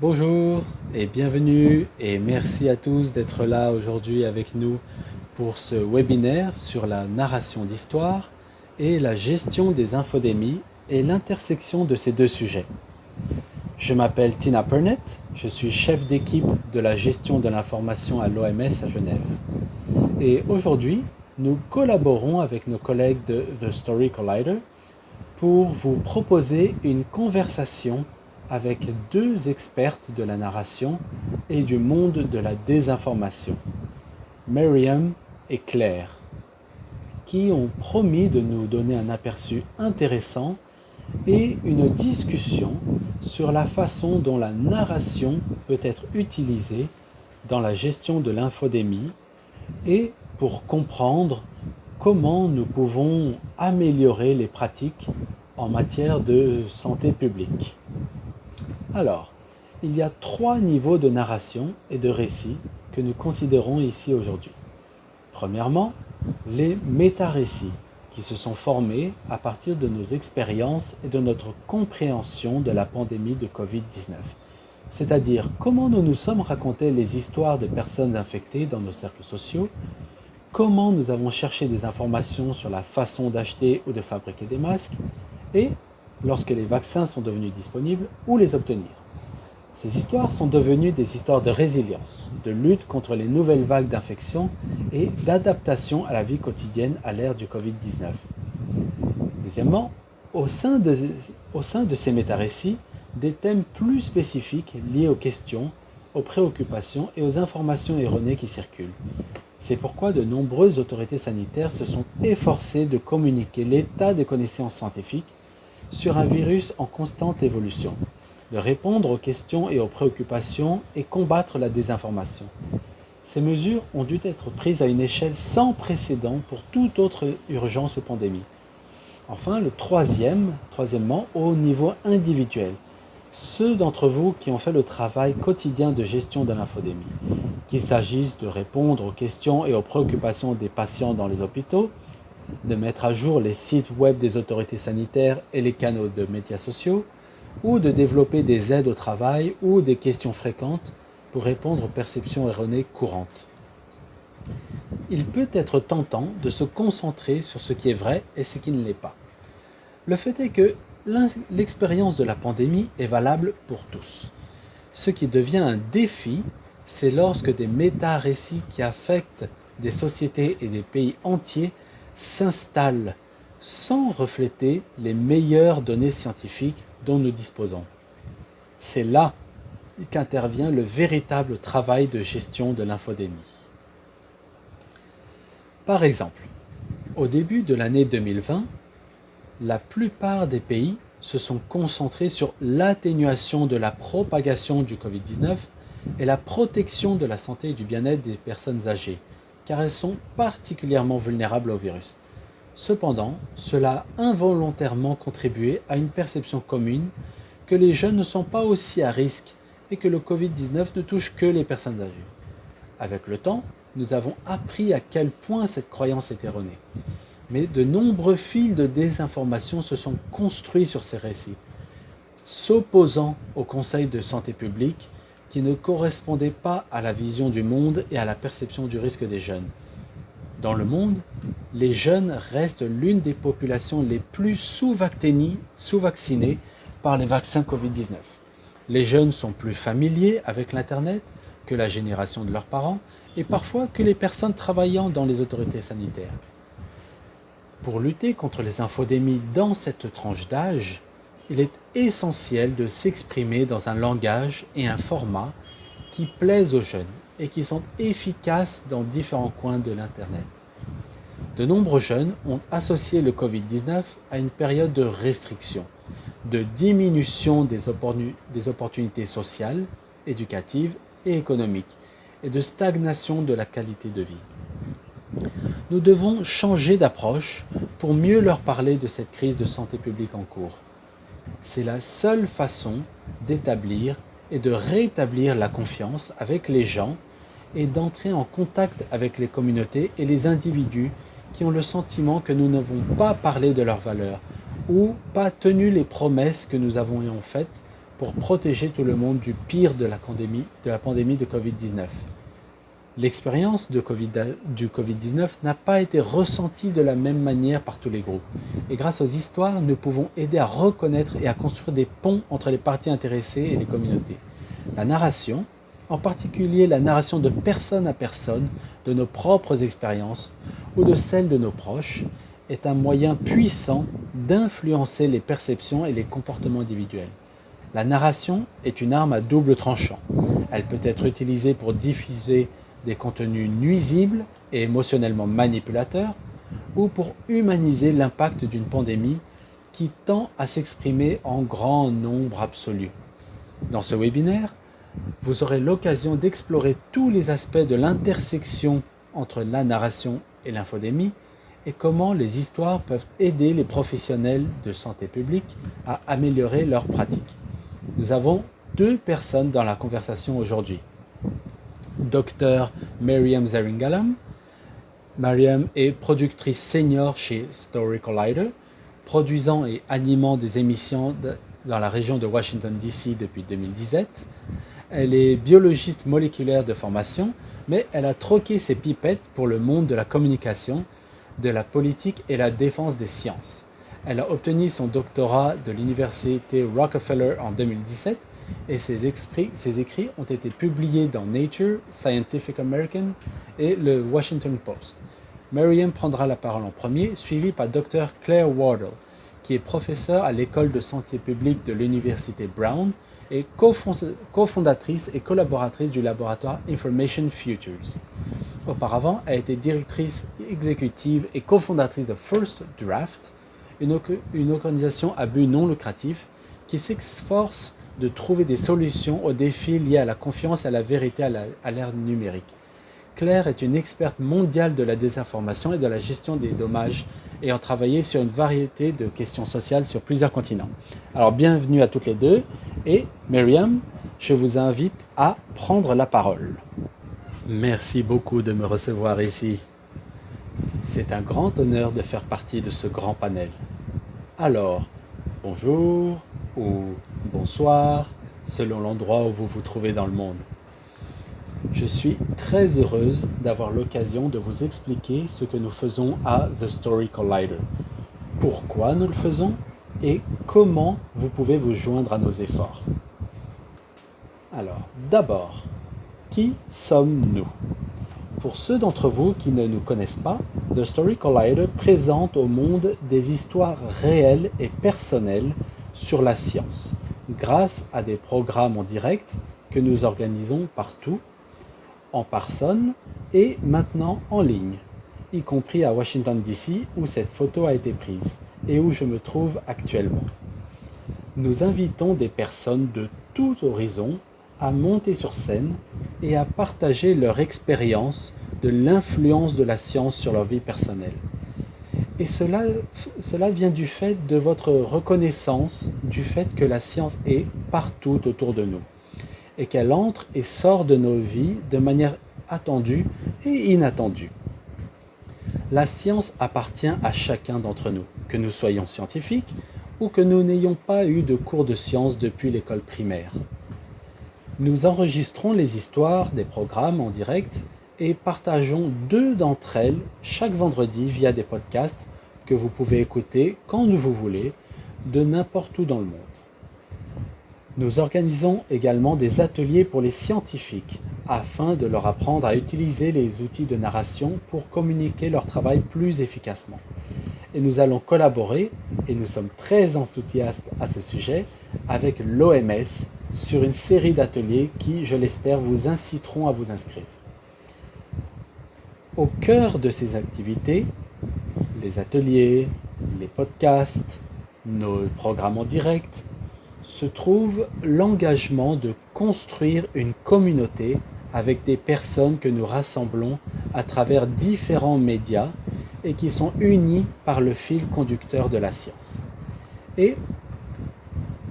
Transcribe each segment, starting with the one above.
Bonjour et bienvenue et merci à tous d'être là aujourd'hui avec nous pour ce webinaire sur la narration d'histoire et la gestion des infodémies et l'intersection de ces deux sujets. Je m'appelle Tina Purnett, je suis chef d'équipe de la gestion de l'information à l'OMS à Genève. Et aujourd'hui, nous collaborons avec nos collègues de The Story Collider pour vous proposer une conversation avec deux expertes de la narration et du monde de la désinformation, Myriam et Claire, qui ont promis de nous donner un aperçu intéressant et une discussion sur la façon dont la narration peut être utilisée dans la gestion de l'infodémie et pour comprendre comment nous pouvons améliorer les pratiques en matière de santé publique. Alors, il y a trois niveaux de narration et de récit que nous considérons ici aujourd'hui. Premièrement, les méta-récits qui se sont formés à partir de nos expériences et de notre compréhension de la pandémie de Covid-19. C'est-à-dire comment nous nous sommes racontés les histoires de personnes infectées dans nos cercles sociaux, comment nous avons cherché des informations sur la façon d'acheter ou de fabriquer des masques, et, lorsque les vaccins sont devenus disponibles, où les obtenir. Ces histoires sont devenues des histoires de résilience, de lutte contre les nouvelles vagues d'infection et d'adaptation à la vie quotidienne à l'ère du Covid-19. Deuxièmement, au sein de ces méta-récits, des thèmes plus spécifiques liés aux questions, aux préoccupations et aux informations erronées qui circulent. C'est pourquoi de nombreuses autorités sanitaires se sont efforcées de communiquer l'état des connaissances scientifiques sur un virus en constante évolution, de répondre aux questions et aux préoccupations et combattre la désinformation. Ces mesures ont dû être prises à une échelle sans précédent pour toute autre urgence ou pandémie. Enfin, troisièmement, au niveau individuel, ceux d'entre vous qui ont fait le travail quotidien de gestion de l'infodémie, qu'il s'agisse de répondre aux questions et aux préoccupations des patients dans les hôpitaux, de mettre à jour les sites web des autorités sanitaires et les canaux de médias sociaux, ou de développer des aides au travail ou des questions fréquentes pour répondre aux perceptions erronées courantes. Il peut être tentant de se concentrer sur ce qui est vrai et ce qui ne l'est pas. Le fait est que l'expérience de la pandémie est valable pour tous. Ce qui devient un défi, c'est lorsque des méta-récits qui affectent des sociétés et des pays entiers s'installent sans refléter les meilleures données scientifiques dont nous disposons. C'est là qu'intervient le véritable travail de gestion de l'infodémie. Par exemple, au début de l'année 2020, la plupart des pays se sont concentrés sur l'atténuation de la propagation du Covid-19 et la protection de la santé et du bien-être des personnes âgées, car elles sont particulièrement vulnérables au virus. Cependant, cela a involontairement contribué à une perception commune que les jeunes ne sont pas aussi à risque et que le Covid-19 ne touche que les personnes âgées. Avec le temps, nous avons appris à quel point cette croyance est erronée. Mais de nombreux fils de désinformation se sont construits sur ces récits, s'opposant au Conseil de santé publique qui ne correspondait pas à la vision du monde et à la perception du risque des jeunes. Dans le monde, les jeunes restent l'une des populations les plus sous-vaccinées par les vaccins Covid-19. Les jeunes sont plus familiers avec l'Internet que la génération de leurs parents et parfois que les personnes travaillant dans les autorités sanitaires. Pour lutter contre les infodémies dans cette tranche d'âge, il est essentiel de s'exprimer dans un langage et un format qui plaisent aux jeunes et qui sont efficaces dans différents coins de l'Internet. De nombreux jeunes ont associé le Covid-19 à une période de restriction, de diminution des opportunités sociales, éducatives et économiques, et de stagnation de la qualité de vie. Nous devons changer d'approche pour mieux leur parler de cette crise de santé publique en cours. C'est la seule façon d'établir et de rétablir la confiance avec les gens et d'entrer en contact avec les communautés et les individus qui ont le sentiment que nous n'avons pas parlé de leurs valeurs ou pas tenu les promesses que nous avons faites pour protéger tout le monde du pire de la pandémie de Covid-19. L'expérience du Covid-19 n'a pas été ressentie de la même manière par tous les groupes. Et grâce aux histoires, nous pouvons aider à reconnaître et à construire des ponts entre les parties intéressées et les communautés. La narration, en particulier la narration de personne à personne, de nos propres expériences ou de celles de nos proches, est un moyen puissant d'influencer les perceptions et les comportements individuels. La narration est une arme à double tranchant. Elle peut être utilisée pour diffuser des contenus nuisibles et émotionnellement manipulateurs, ou pour humaniser l'impact d'une pandémie qui tend à s'exprimer en grand nombre absolu. Dans ce webinaire, vous aurez l'occasion d'explorer tous les aspects de l'intersection entre la narration et l'infodémie et comment les histoires peuvent aider les professionnels de santé publique à améliorer leurs pratiques. Nous avons 2 personnes dans la conversation aujourd'hui. Dr Maryam Zeringalam. Maryam est productrice senior chez Story Collider, produisant et animant des émissions dans la région de Washington DC depuis 2017. Elle est biologiste moléculaire de formation, mais elle a troqué ses pipettes pour le monde de la communication, de la politique et la défense des sciences. Elle a obtenu son doctorat de l'université Rockefeller en 2017 et ses écrits ont été publiés dans Nature, Scientific American et le Washington Post. Maryam prendra la parole en premier, suivie par Dr Claire Wardle, qui est professeure à l'école de santé publique de l'université Brown et cofondatrice et collaboratrice du laboratoire Information Futures. Auparavant, elle a été directrice exécutive et cofondatrice de First Draft, une organisation à but non lucratif qui s'efforce de trouver des solutions aux défis liés à la confiance et à la vérité à l'ère numérique. Claire est une experte mondiale de la désinformation et de la gestion des dommages, ayant travaillé sur une variété de questions sociales sur plusieurs continents. Alors bienvenue à toutes les deux et Maryam, je vous invite à prendre la parole. Merci beaucoup de me recevoir ici. C'est un grand honneur de faire partie de ce grand panel. Alors, bonjour ou bonsoir, selon l'endroit où vous vous trouvez dans le monde. Je suis très heureuse d'avoir l'occasion de vous expliquer ce que nous faisons à The Story Collider, pourquoi nous le faisons et comment vous pouvez vous joindre à nos efforts. Alors, d'abord, qui sommes-nous ? Pour ceux d'entre vous qui ne nous connaissent pas, The Story Collider présente au monde des histoires réelles et personnelles sur la science, grâce à des programmes en direct que nous organisons partout, en personne et maintenant en ligne, y compris à Washington DC où cette photo a été prise et où je me trouve actuellement. Nous invitons des personnes de tout horizon à monter sur scène et à partager leur expérience de l'influence de la science sur leur vie personnelle. Et cela vient du fait de votre reconnaissance du fait que la science est partout autour de nous et qu'elle entre et sort de nos vies de manière attendue et inattendue. La science appartient à chacun d'entre nous, que nous soyons scientifiques ou que nous n'ayons pas eu de cours de sciences depuis l'école primaire. Nous enregistrons les histoires des programmes en direct et partageons 2 d'entre elles chaque vendredi via des podcasts que vous pouvez écouter quand vous voulez, de n'importe où dans le monde. Nous organisons également des ateliers pour les scientifiques afin de leur apprendre à utiliser les outils de narration pour communiquer leur travail plus efficacement. Et nous allons collaborer, et nous sommes très enthousiastes à ce sujet, avec l'OMS sur une série d'ateliers qui, je l'espère, vous inciteront à vous inscrire. Au cœur de ces activités, les ateliers, les podcasts, nos programmes en direct, se trouve l'engagement de construire une communauté avec des personnes que nous rassemblons à travers différents médias et qui sont unis par le fil conducteur de la science. Et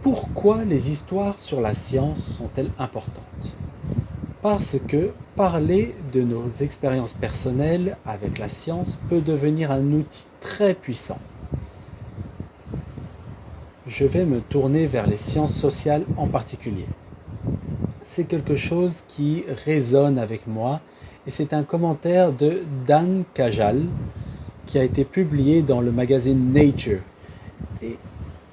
pourquoi les histoires sur la science sont-elles importantes ? Parce que parler de nos expériences personnelles avec la science peut devenir un outil très puissant. je vais me tourner vers les sciences sociales en particulier. C'est quelque chose qui résonne avec moi et c'est un commentaire de Dan Kajal qui a été publié dans le magazine Nature.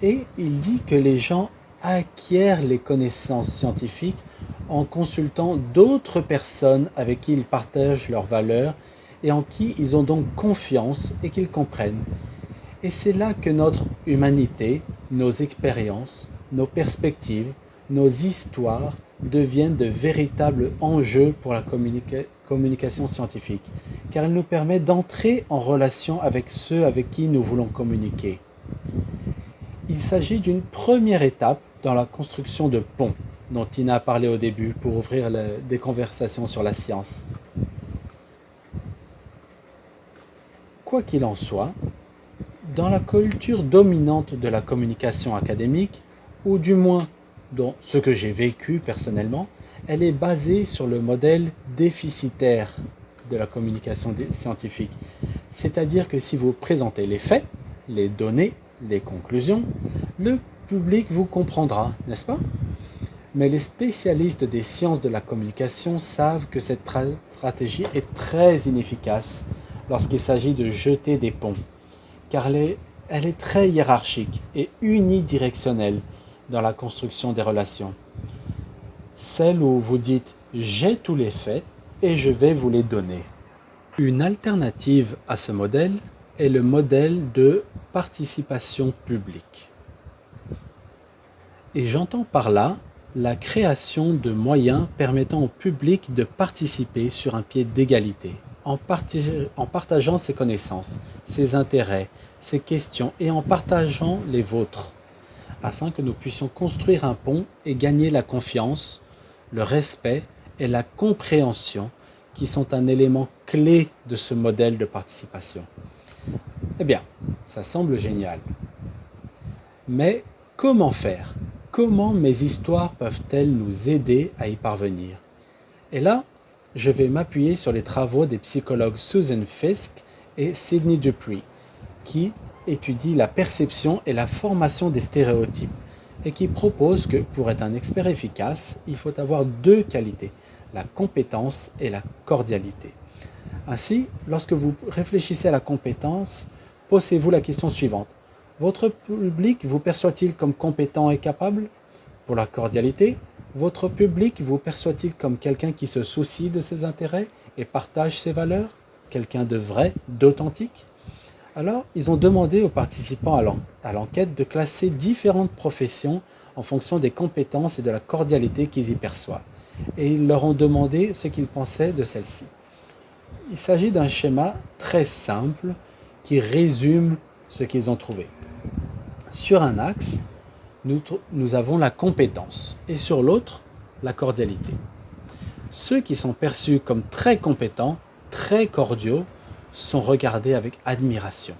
Et il dit que les gens acquièrent les connaissances scientifiques en consultant d'autres personnes avec qui ils partagent leurs valeurs et en qui ils ont donc confiance et qu'ils comprennent. Et c'est là que notre humanité, nos expériences, nos perspectives, nos histoires deviennent de véritables enjeux pour la communication scientifique, car elles nous permettent d'entrer en relation avec ceux avec qui nous voulons communiquer. Il s'agit d'une première étape dans la construction de ponts, dont Tina a parlé au début pour ouvrir des conversations sur la science. Quoi qu'il en soit, dans la culture dominante de la communication académique, ou du moins dans ce que j'ai vécu personnellement, elle est basée sur le modèle déficitaire de la communication scientifique. C'est-à-dire que si vous présentez les faits, les données, les conclusions, le public vous comprendra, n'est-ce pas? Mais les spécialistes des sciences de la communication savent que cette stratégie est très inefficace lorsqu'il s'agit de jeter des ponts, car elle est très hiérarchique et unidirectionnelle dans la construction des relations. Celle où vous dites « j'ai tous les faits et je vais vous les donner ». Une alternative à ce modèle est le modèle de participation publique. Et j'entends par là la création de moyens permettant au public de participer sur un pied d'égalité, en partageant ses connaissances, ses intérêts, ses questions et en partageant les vôtres, afin que nous puissions construire un pont et gagner la confiance, le respect et la compréhension qui sont un élément clé de ce modèle de participation. Eh bien, ça semble génial. Mais comment faire? Comment mes histoires peuvent-elles nous aider à y parvenir? Et là, je vais m'appuyer sur les travaux des psychologues Susan Fiske et Sidney Dupree, qui étudient la perception et la formation des stéréotypes, et qui proposent que pour être un expert efficace, il faut avoir deux qualités, la compétence et la cordialité. Ainsi, lorsque vous réfléchissez à la compétence, posez-vous la question suivante. Votre public vous perçoit-il comme compétent et capable? Pour la cordialité, votre public vous perçoit-il comme quelqu'un qui se soucie de ses intérêts et partage ses valeurs? Quelqu'un de vrai, d'authentique? Alors, ils ont demandé aux participants à l'enquête de classer différentes professions en fonction des compétences et de la cordialité qu'ils y perçoivent. Et ils leur ont demandé ce qu'ils pensaient de celle-ci. Il s'agit d'un schéma très simple qui résume ce qu'ils ont trouvé. Sur un axe, nous avons la compétence et sur l'autre, la cordialité. Ceux qui sont perçus comme très compétents, très cordiaux, sont regardés avec admiration.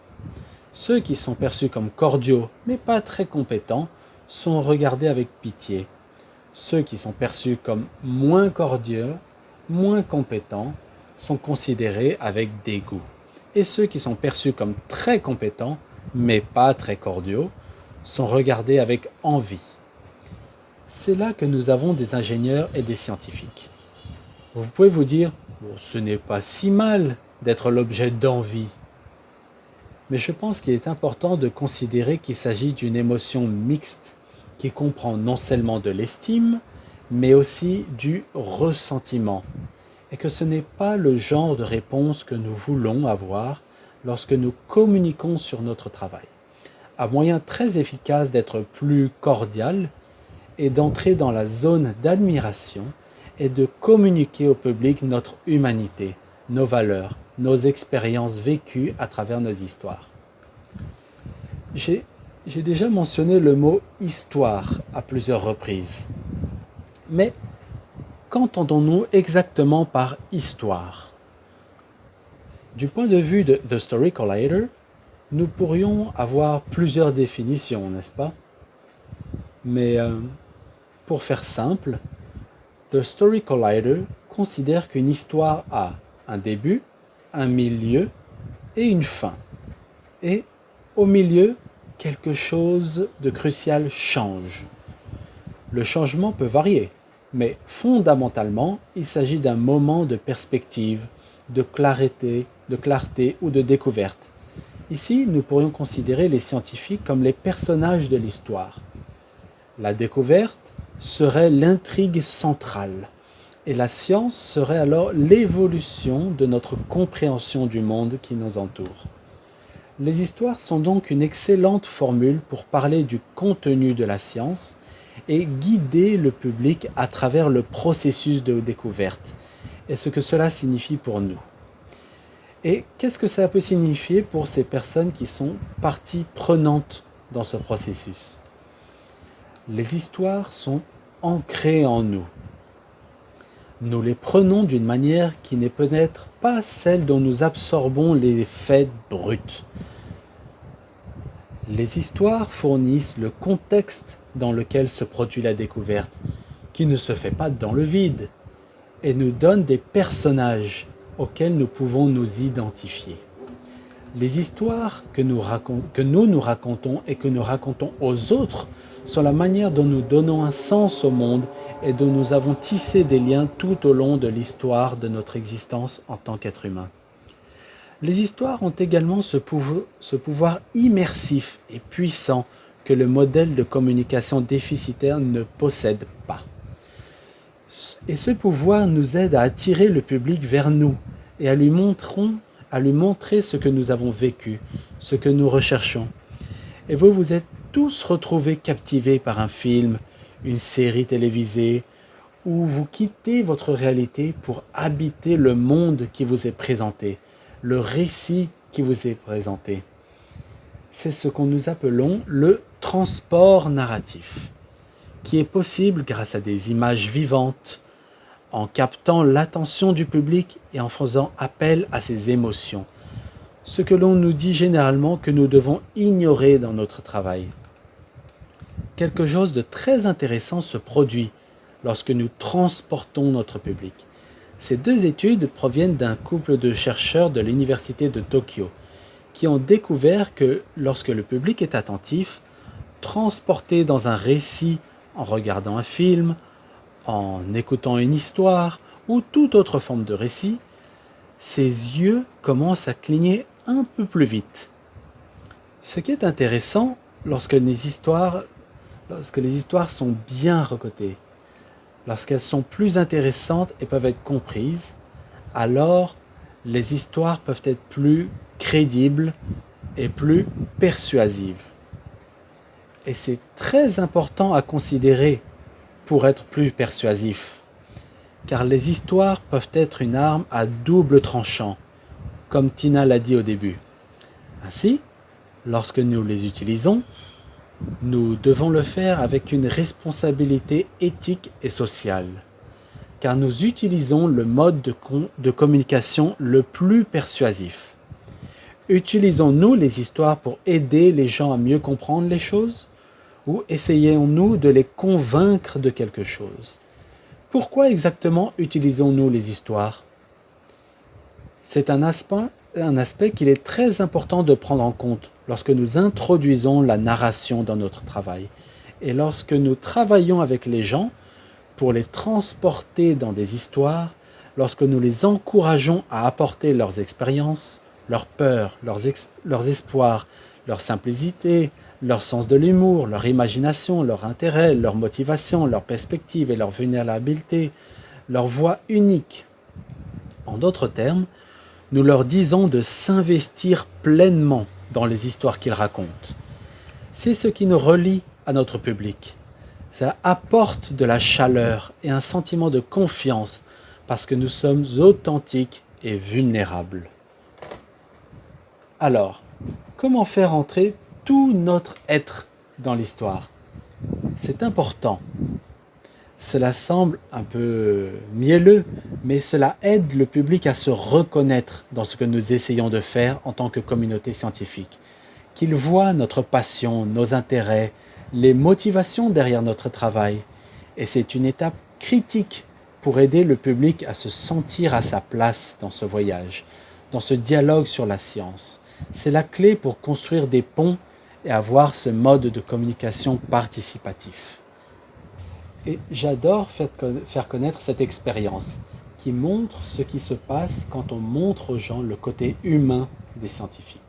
Ceux qui sont perçus comme cordiaux mais pas très compétents sont regardés avec pitié. Ceux qui sont perçus comme moins cordiaux, moins compétents, sont considérés avec dégoût. Et ceux qui sont perçus comme très compétents, mais pas très cordiaux, sont regardés avec envie. C'est là que nous avons des ingénieurs et des scientifiques. Vous pouvez vous dire, ce n'est pas si mal d'être l'objet d'envie. Mais je pense qu'il est important de considérer qu'il s'agit d'une émotion mixte qui comprend non seulement de l'estime, mais aussi du ressentiment. Et que ce n'est pas le genre de réponse que nous voulons avoir lorsque nous communiquons sur notre travail. Un moyen très efficace d'être plus cordial et d'entrer dans la zone d'admiration est de communiquer au public notre humanité, nos valeurs, nos expériences vécues à travers nos histoires. J'ai déjà mentionné le mot « histoire » à plusieurs reprises. Mais qu'entendons-nous exactement par histoire? Du point de vue de The Story Collider, nous pourrions avoir plusieurs définitions, n'est-ce pas? Mais pour faire simple, The Story Collider considère qu'une histoire a un début, un milieu et une fin. Et au milieu, quelque chose de crucial change. Le changement peut varier, mais fondamentalement, il s'agit d'un moment de perspective, de clarté ou de découverte. Ici, nous pourrions considérer les scientifiques comme les personnages de l'histoire. La découverte serait l'intrigue centrale, et la science serait alors l'évolution de notre compréhension du monde qui nous entoure. Les histoires sont donc une excellente formule pour parler du contenu de la science et guider le public à travers le processus de découverte et ce que cela signifie pour nous. Et qu'est-ce que cela peut signifier pour ces personnes qui sont partie prenante dans ce processus? Les histoires sont ancrées en nous. Nous les prenons d'une manière qui n'est peut-être pas celle dont nous absorbons les faits bruts. Les histoires fournissent le contexte dans lequel se produit la découverte, qui ne se fait pas dans le vide, et nous donnent des personnages auxquels nous pouvons nous identifier. Les histoires que nous nous racontons et que nous racontons aux autres sont la manière dont nous donnons un sens au monde et dont nous avons tissé des liens tout au long de l'histoire de notre existence en tant qu'être humain. Les histoires ont également ce pouvoir immersif et puissant que le modèle de communication déficitaire ne possède pas. Et ce pouvoir nous aide à attirer le public vers nous et à lui montrer ce que nous avons vécu, ce que nous recherchons. Et vous vous êtes tous retrouvés captivés par un film, une série télévisée, où vous quittez votre réalité pour habiter le monde qui vous est présenté, le récit qui vous est présenté. C'est ce que nous appelons le transport narratif, qui est possible grâce à des images vivantes, en captant l'attention du public et en faisant appel à ses émotions, ce que l'on nous dit généralement que nous devons ignorer dans notre travail. Quelque chose de très intéressant se produit lorsque nous transportons notre public. Ces deux études proviennent d'un couple de chercheurs de l'université de Tokyo qui ont découvert que lorsque le public est attentif, transporté dans un récit en regardant un film, en écoutant une histoire ou toute autre forme de récit, ses yeux commencent à cligner un peu plus vite. Ce qui est intéressant lorsque les histoires sont bien recotées, lorsqu'elles sont plus intéressantes et peuvent être comprises, alors les histoires peuvent être plus crédibles et plus persuasives. Et c'est très important à considérer pour être plus persuasif, car les histoires peuvent être une arme à double tranchant, comme Tina l'a dit au début. Ainsi, lorsque nous les utilisons, nous devons le faire avec une responsabilité éthique et sociale, car nous utilisons le mode de communication le plus persuasif. Utilisons-nous les histoires pour aider les gens à mieux comprendre les choses, ou essayons-nous de les convaincre de quelque chose? Pourquoi exactement utilisons-nous les histoires? C'est un aspect qu'il est très important de prendre en compte lorsque nous introduisons la narration dans notre travail et lorsque nous travaillons avec les gens pour les transporter dans des histoires, lorsque nous les encourageons à apporter leurs expériences, leurs peurs, leurs espoirs, leur simplicité, leur sens de l'humour, leur imagination, leur intérêt, leur motivation, leur perspective et leur vulnérabilité, leur voix unique. En d'autres termes, nous leur disons de s'investir pleinement dans les histoires qu'ils racontent. C'est ce qui nous relie à notre public. Ça apporte de la chaleur et un sentiment de confiance parce que nous sommes authentiques et vulnérables. Alors, comment faire entrer tout notre être dans l'histoire? C'est important. Cela semble un peu mielleux, mais cela aide le public à se reconnaître dans ce que nous essayons de faire en tant que communauté scientifique. Qu'il voit notre passion, nos intérêts, les motivations derrière notre travail. Et c'est une étape critique pour aider le public à se sentir à sa place dans ce voyage, dans ce dialogue sur la science. C'est la clé pour construire des ponts et avoir ce mode de communication participatif. Et j'adore faire connaître cette expérience qui montre ce qui se passe quand on montre aux gens le côté humain des scientifiques.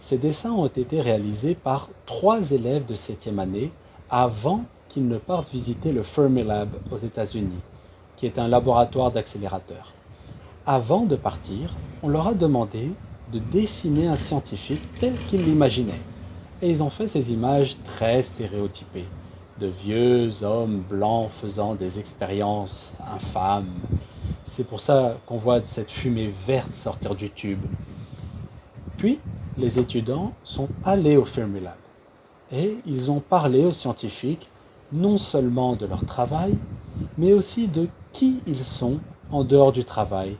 Ces dessins ont été réalisés par 3 élèves de 7e année avant qu'ils ne partent visiter le Fermilab aux États-Unis, qui est un laboratoire d'accélérateurs. Avant de partir, on leur a demandé de dessiner un scientifique tel qu'ils l'imaginaient. Et ils ont fait ces images très stéréotypées, de vieux hommes blancs faisant des expériences infâmes. C'est pour ça qu'on voit cette fumée verte sortir du tube. Puis, les étudiants sont allés au Fermilab et ils ont parlé aux scientifiques non seulement de leur travail, mais aussi de qui ils sont en dehors du travail,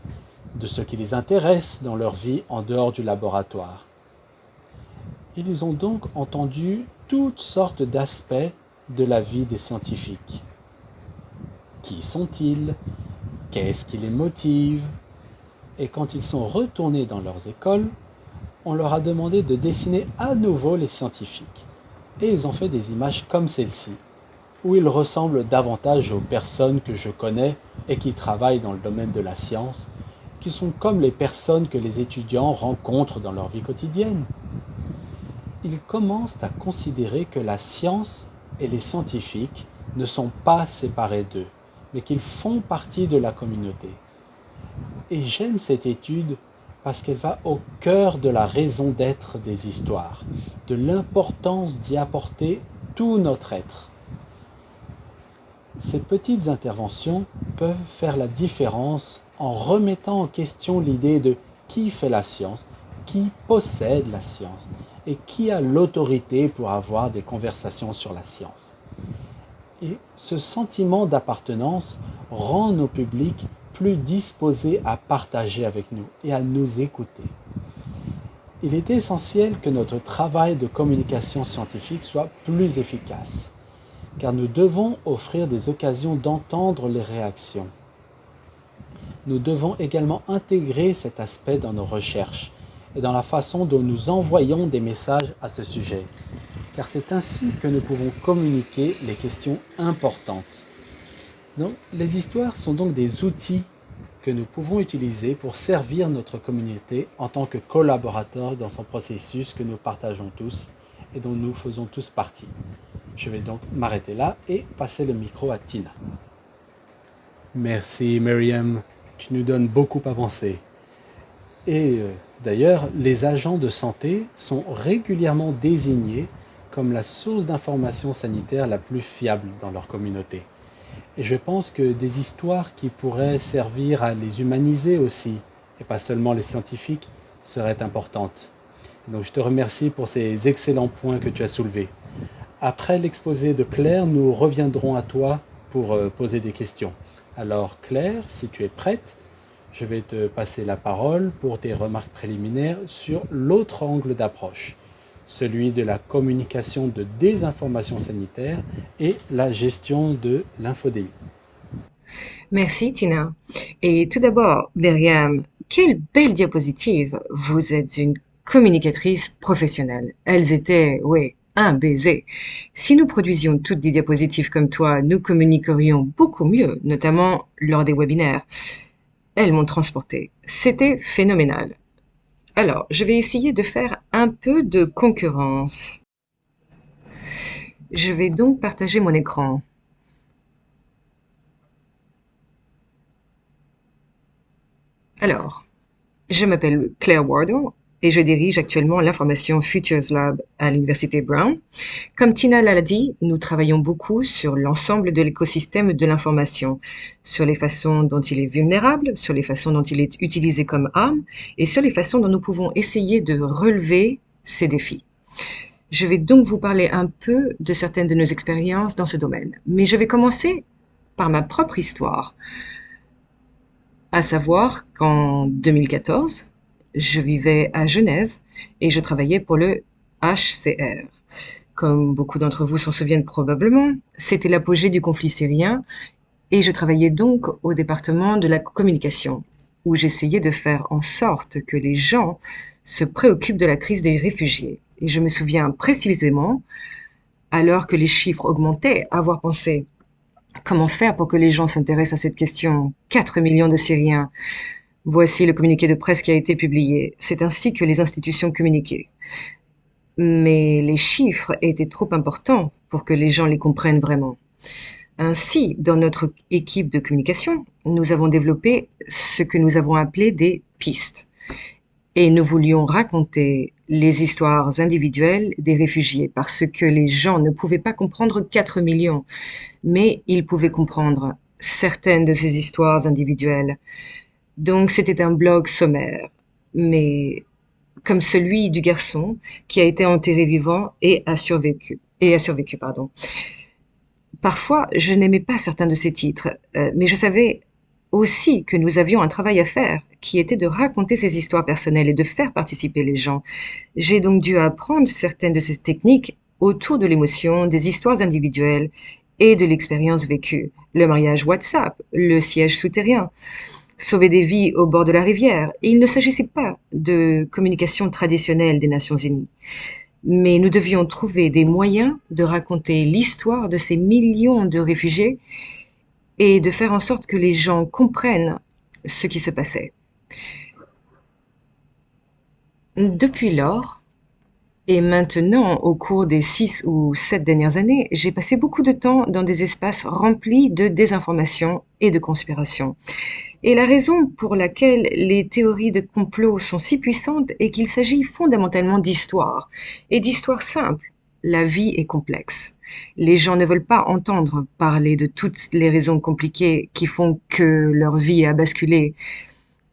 de ce qui les intéresse dans leur vie en dehors du laboratoire. Ils ont donc entendu toutes sortes d'aspects de la vie des scientifiques. Qui sont-ils? Qu'est-ce qui les motive? Et quand ils sont retournés dans leurs écoles, on leur a demandé de dessiner à nouveau les scientifiques. Et ils ont fait des images comme celle-ci, où ils ressemblent davantage aux personnes que je connais et qui travaillent dans le domaine de la science, qui sont comme les personnes que les étudiants rencontrent dans leur vie quotidienne. Ils commencent à considérer que la science et les scientifiques ne sont pas séparés d'eux, mais qu'ils font partie de la communauté. Et j'aime cette étude parce qu'elle va au cœur de la raison d'être des histoires, de l'importance d'y apporter tout notre être. Ces petites interventions peuvent faire la différence en remettant en question l'idée de qui fait la science, qui possède la science et qui a l'autorité pour avoir des conversations sur la science. Et ce sentiment d'appartenance rend nos publics plus disposés à partager avec nous et à nous écouter. Il est essentiel que notre travail de communication scientifique soit plus efficace, car nous devons offrir des occasions d'entendre les réactions. Nous devons également intégrer cet aspect dans nos recherches et dans la façon dont nous envoyons des messages à ce sujet, car c'est ainsi que nous pouvons communiquer les questions importantes. Donc, les histoires sont donc des outils que nous pouvons utiliser pour servir notre communauté en tant que collaborateurs dans son processus que nous partageons tous et dont nous faisons tous partie. Je vais donc m'arrêter là et passer le micro à Tina. Merci Myriam, tu nous donnes beaucoup à penser. Et d'ailleurs, les agents de santé sont régulièrement désignés comme la source d'information sanitaire la plus fiable dans leur communauté. Et je pense que des histoires qui pourraient servir à les humaniser aussi, et pas seulement les scientifiques, seraient importantes. Donc je te remercie pour ces excellents points que tu as soulevés. Après l'exposé de Claire, nous reviendrons à toi pour poser des questions. Alors Claire, si tu es prête, je vais te passer la parole pour tes remarques préliminaires sur l'autre angle d'approche, celui de la communication de désinformation sanitaire et la gestion de l'infodémie. Merci Tina. Et tout d'abord, Myriam, quelle belle diapositive. Vous êtes une communicatrice professionnelle. Elles étaient, oui, un baiser. Si nous produisions toutes des diapositives comme toi, nous communiquerions beaucoup mieux, notamment lors des webinaires. Elles m'ont transporté. C'était phénoménal. Alors, je vais essayer de faire un peu de concurrence. Je vais donc partager mon écran. Alors, je m'appelle Claire Wardle et je dirige actuellement l'information Futures Lab à l'Université Brown. Comme Tina l'a dit, nous travaillons beaucoup sur l'ensemble de l'écosystème de l'information, sur les façons dont il est vulnérable, sur les façons dont il est utilisé comme arme et sur les façons dont nous pouvons essayer de relever ces défis. Je vais donc vous parler un peu de certaines de nos expériences dans ce domaine, mais je vais commencer par ma propre histoire. À savoir qu'en 2014, je vivais à Genève et je travaillais pour le HCR. Comme beaucoup d'entre vous s'en souviennent probablement, c'était l'apogée du conflit syrien et je travaillais donc au département de la communication, où j'essayais de faire en sorte que les gens se préoccupent de la crise des réfugiés Et je me souviens précisément, alors que les chiffres augmentaient, avoir pensé: comment faire pour que les gens s'intéressent à cette question? 4 millions de Syriens. Voici le communiqué de presse qui a été publié. C'est ainsi que les institutions communiquaient. Mais les chiffres étaient trop importants pour que les gens les comprennent vraiment. Ainsi, dans notre équipe de communication, nous avons développé ce que nous avons appelé des pistes. Et nous voulions raconter les histoires individuelles des réfugiés parce que les gens ne pouvaient pas comprendre 4 millions, mais ils pouvaient comprendre certaines de ces histoires individuelles. Donc c'était un blog sommaire, mais comme celui du garçon qui a été enterré vivant et a survécu. Pardon. Parfois, je n'aimais pas certains de ces titres, mais je savais aussi que nous avions un travail à faire, qui était de raconter ces histoires personnelles et de faire participer les gens. J'ai donc dû apprendre certaines de ces techniques autour de l'émotion, des histoires individuelles et de l'expérience vécue. Le mariage WhatsApp, le siège souterrain, sauver des vies au bord de la rivière. Et il ne s'agissait pas de communication traditionnelle des Nations Unies. Mais nous devions trouver des moyens de raconter l'histoire de ces millions de réfugiés et de faire en sorte que les gens comprennent ce qui se passait. Depuis lors, et maintenant, au cours des 6 ou 7 dernières années, j'ai passé beaucoup de temps dans des espaces remplis de désinformation et de conspiration. Et la raison pour laquelle les théories de complot sont si puissantes est qu'il s'agit fondamentalement d'histoire, et d'histoire simple. La vie est complexe. Les gens ne veulent pas entendre parler de toutes les raisons compliquées qui font que leur vie a basculé,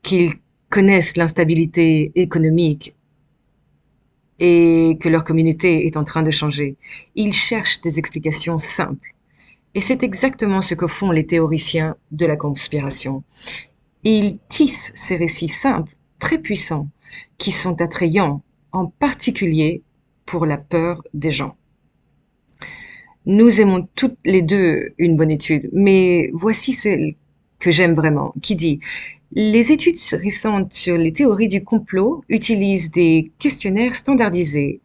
qu'ils connaissent l'instabilité économique et que leur communauté est en train de changer. Ils cherchent des explications simples. Et c'est exactement ce que font les théoriciens de la conspiration. Ils tissent ces récits simples, très puissants, qui sont attrayants, en particulier pour la peur des gens. Nous aimons toutes les deux une bonne étude, mais voici celle que j'aime vraiment, qui dit: les études récentes sur les théories du complot utilisent des questionnaires standardisés,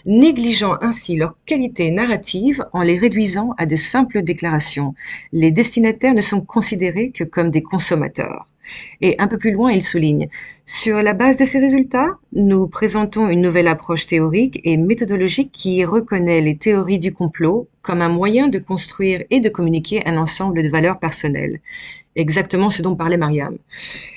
négligeant ainsi leur qualité narrative en les réduisant à de simples déclarations. Les destinataires ne sont considérés que comme des consommateurs. Et un peu plus loin, il souligne: sur la base de ces résultats, nous présentons une nouvelle approche théorique et méthodologique qui reconnaît les théories du complot comme un moyen de construire et de communiquer un ensemble de valeurs personnelles. Exactement ce dont parlait Mariam.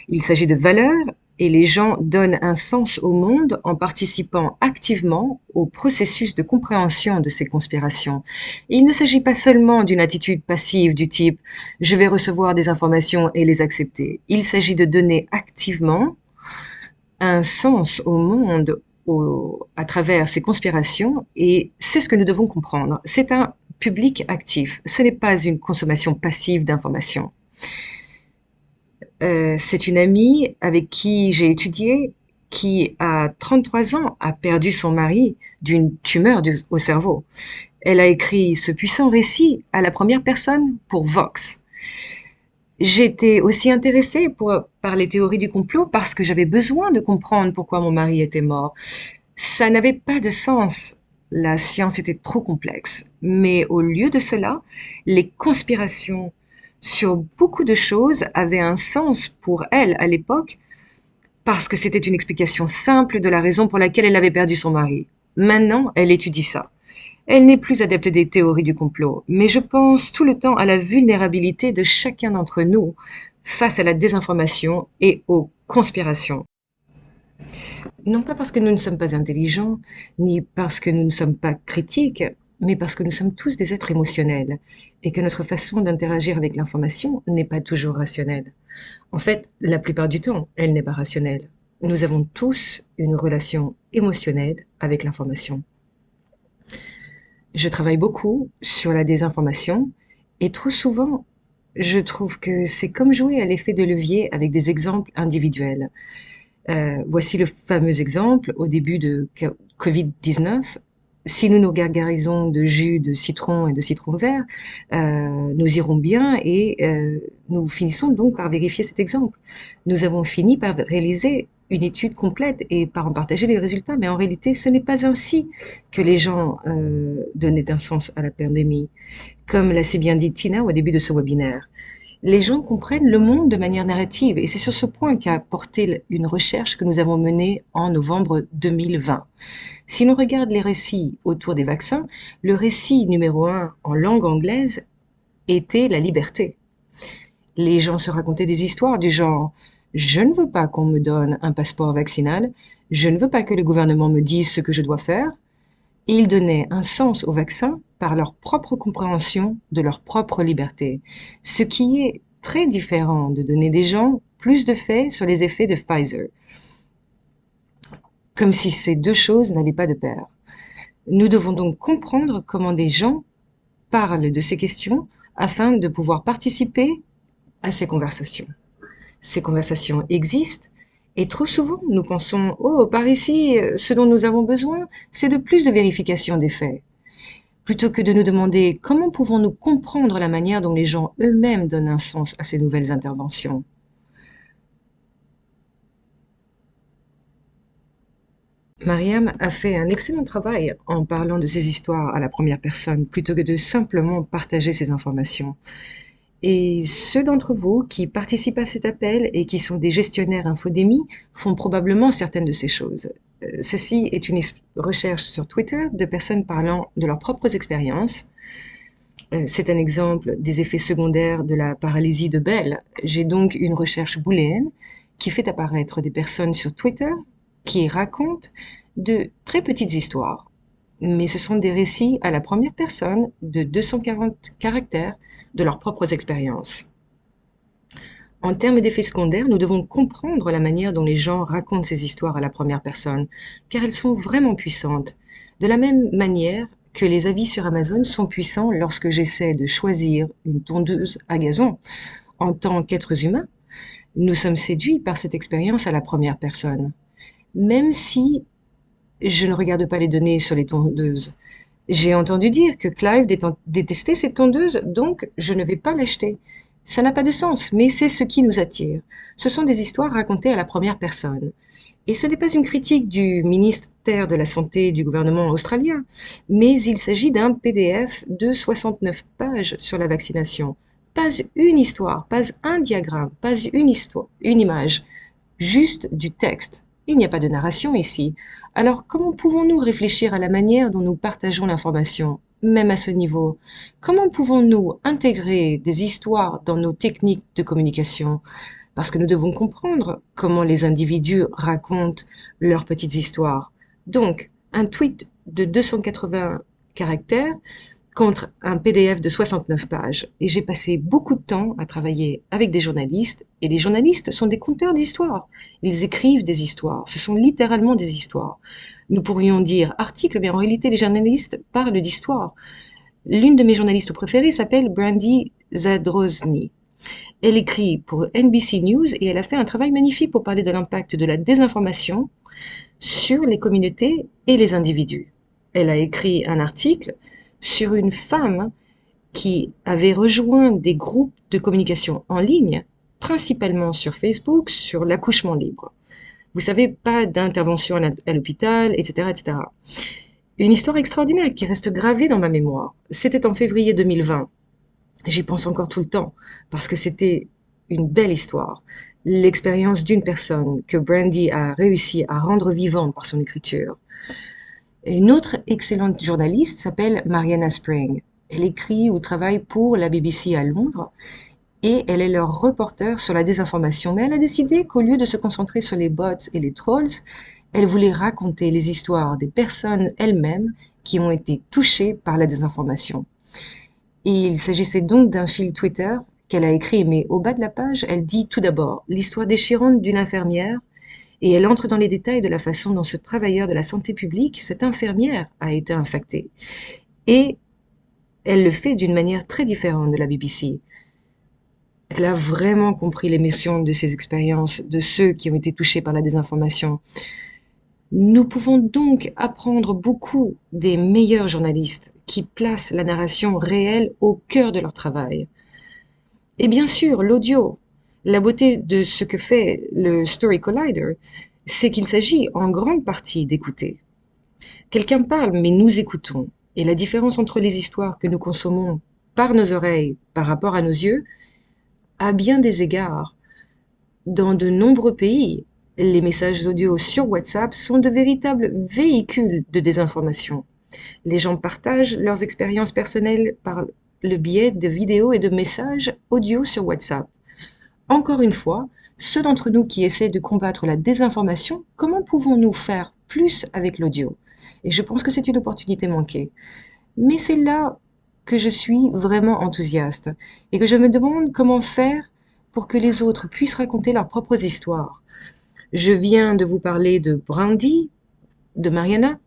Il s'agit de valeurs et les gens donnent un sens au monde en participant activement au processus de compréhension de ces conspirations. Et il ne s'agit pas seulement d'une attitude passive du type « je vais recevoir des informations et les accepter ». Il s'agit de donner activement un sens au monde à travers ces conspirations, et c'est ce que nous devons comprendre. C'est un public actif, ce n'est pas une consommation passive d'informations. C'est une amie avec qui j'ai étudié qui, à 33 ans, a perdu son mari d'une tumeur au cerveau. Elle a écrit ce puissant récit à la première personne pour Vox. J'étais aussi intéressée par les théories du complot parce que j'avais besoin de comprendre pourquoi mon mari était mort. Ça n'avait pas de sens. La science était trop complexe. Mais au lieu de cela, les conspirations sur beaucoup de choses avaient un sens pour elle à l'époque parce que c'était une explication simple de la raison pour laquelle elle avait perdu son mari. Maintenant, elle étudie ça. Elle n'est plus adepte des théories du complot, mais je pense tout le temps à la vulnérabilité de chacun d'entre nous face à la désinformation et aux conspirations. Non pas parce que nous ne sommes pas intelligents, ni parce que nous ne sommes pas critiques, mais parce que nous sommes tous des êtres émotionnels et que notre façon d'interagir avec l'information n'est pas toujours rationnelle. En fait, la plupart du temps, elle n'est pas rationnelle. Nous avons tous une relation émotionnelle avec l'information. Je travaille beaucoup sur la désinformation et trop souvent, je trouve que c'est comme jouer à l'effet de levier avec des exemples individuels. Voici le fameux exemple au début de Covid-19. Si nous nous gargarisons de jus de citron et de citron vert, nous irons bien et nous finissons donc par vérifier cet exemple. Nous avons fini par réaliser une étude complète et par en partager les résultats. Mais en réalité, ce n'est pas ainsi que les gens donnaient un sens à la pandémie. Comme l'a si bien dit Tina au début de ce webinaire, les gens comprennent le monde de manière narrative et c'est sur ce point qu'a porté une recherche que nous avons menée en novembre 2020. Si l'on regarde les récits autour des vaccins, le récit numéro 1 en langue anglaise était la liberté. Les gens se racontaient des histoires du genre « Je ne veux pas qu'on me donne un passeport vaccinal, je ne veux pas que le gouvernement me dise ce que je dois faire ». Et ils donnaient un sens au vaccin par leur propre compréhension de leur propre liberté, ce qui est très différent de donner des gens plus de faits sur les effets de Pfizer, comme si ces deux choses n'allaient pas de pair. Nous devons donc comprendre comment des gens parlent de ces questions afin de pouvoir participer à ces conversations. Ces conversations existent et trop souvent nous pensons « Oh, par ici, ce dont nous avons besoin, c'est de plus de vérification des faits ». Plutôt que de nous demander comment pouvons-nous comprendre la manière dont les gens eux-mêmes donnent un sens à ces nouvelles interventions. Mariam a fait un excellent travail en parlant de ces histoires à la première personne, plutôt que de simplement partager ces informations. Et ceux d'entre vous qui participent à cet appel et qui sont des gestionnaires infodémie font probablement certaines de ces choses. Ceci est une recherche sur Twitter de personnes parlant de leurs propres expériences. C'est un exemple des effets secondaires de la paralysie de Bell. J'ai donc une recherche booléenne qui fait apparaître des personnes sur Twitter qui racontent de très petites histoires. Mais ce sont des récits à la première personne de 240 caractères de leurs propres expériences. En termes d'effets secondaires, nous devons comprendre la manière dont les gens racontent ces histoires à la première personne, car elles sont vraiment puissantes. De la même manière que les avis sur Amazon sont puissants lorsque j'essaie de choisir une tondeuse à gazon. En tant qu'êtres humains, nous sommes séduits par cette expérience à la première personne. Même si je ne regarde pas les données sur les tondeuses. J'ai entendu dire que Clive détestait cette tondeuse, donc je ne vais pas l'acheter. Ça n'a pas de sens, mais c'est ce qui nous attire. Ce sont des histoires racontées à la première personne. Et ce n'est pas une critique du ministère de la Santé du gouvernement australien, mais il s'agit d'un PDF de 69 pages sur la vaccination. Pas une histoire, pas un diagramme, pas une histoire, une image, juste du texte. Il n'y a pas de narration ici. Alors comment pouvons-nous réfléchir à la manière dont nous partageons l'information, même à ce niveau? Comment pouvons-nous intégrer des histoires dans nos techniques de communication? Parce que nous devons comprendre comment les individus racontent leurs petites histoires. Donc, un tweet de 280 caractères contre un PDF de 69 pages. Et j'ai passé beaucoup de temps à travailler avec des journalistes, et les journalistes sont des conteurs d'histoires. Ils écrivent des histoires. Ce sont littéralement des histoires. Nous pourrions dire articles, mais en réalité, les journalistes parlent d'histoires. L'une de mes journalistes préférées s'appelle Brandy Zadrozny. Elle écrit pour NBC News et elle a fait un travail magnifique pour parler de l'impact de la désinformation sur les communautés et les individus. Elle a écrit un article sur une femme qui avait rejoint des groupes de communication en ligne, principalement sur Facebook, sur l'accouchement libre. Vous savez, pas d'intervention à l'hôpital, etc., etc. Une histoire extraordinaire qui reste gravée dans ma mémoire. C'était en février 2020. J'y pense encore tout le temps, parce que c'était une belle histoire. L'expérience d'une personne que Brandy a réussi à rendre vivante par son écriture. Une autre excellente journaliste s'appelle Mariana Spring. Elle écrit ou travaille pour la BBC à Londres et elle est leur reporter sur la désinformation. Mais elle a décidé qu'au lieu de se concentrer sur les bots et les trolls, elle voulait raconter les histoires des personnes elles-mêmes qui ont été touchées par la désinformation. Et il s'agissait donc d'un fil Twitter qu'elle a écrit, mais au bas de la page, elle dit tout d'abord l'histoire déchirante d'une infirmière et elle entre dans les détails de la façon dont ce travailleur de la santé publique, cette infirmière, a été infectée. Et elle le fait d'une manière très différente de la BBC. Elle a vraiment compris l'émotion de ces expériences, de ceux qui ont été touchés par la désinformation. Nous pouvons donc apprendre beaucoup des meilleurs journalistes qui placent la narration réelle au cœur de leur travail. Et bien sûr, l'audio. La beauté de ce que fait le Story Collider c'est qu'il s'agit en grande partie d'écouter. Quelqu'un parle, mais nous écoutons. Et la différence entre les histoires que nous consommons par nos oreilles par rapport à nos yeux, à bien des égards, dans de nombreux pays, les messages audio sur WhatsApp sont de véritables véhicules de désinformation. Les gens partagent leurs expériences personnelles par le biais de vidéos et de messages audio sur WhatsApp. Encore une fois, ceux d'entre nous qui essaient de combattre la désinformation, comment pouvons-nous faire plus avec l'audio? Et je pense que c'est une opportunité manquée. Mais c'est là que je suis vraiment enthousiaste et que je me demande comment faire pour que les autres puissent raconter leurs propres histoires. Je viens de vous parler de Brandy, de Mariana.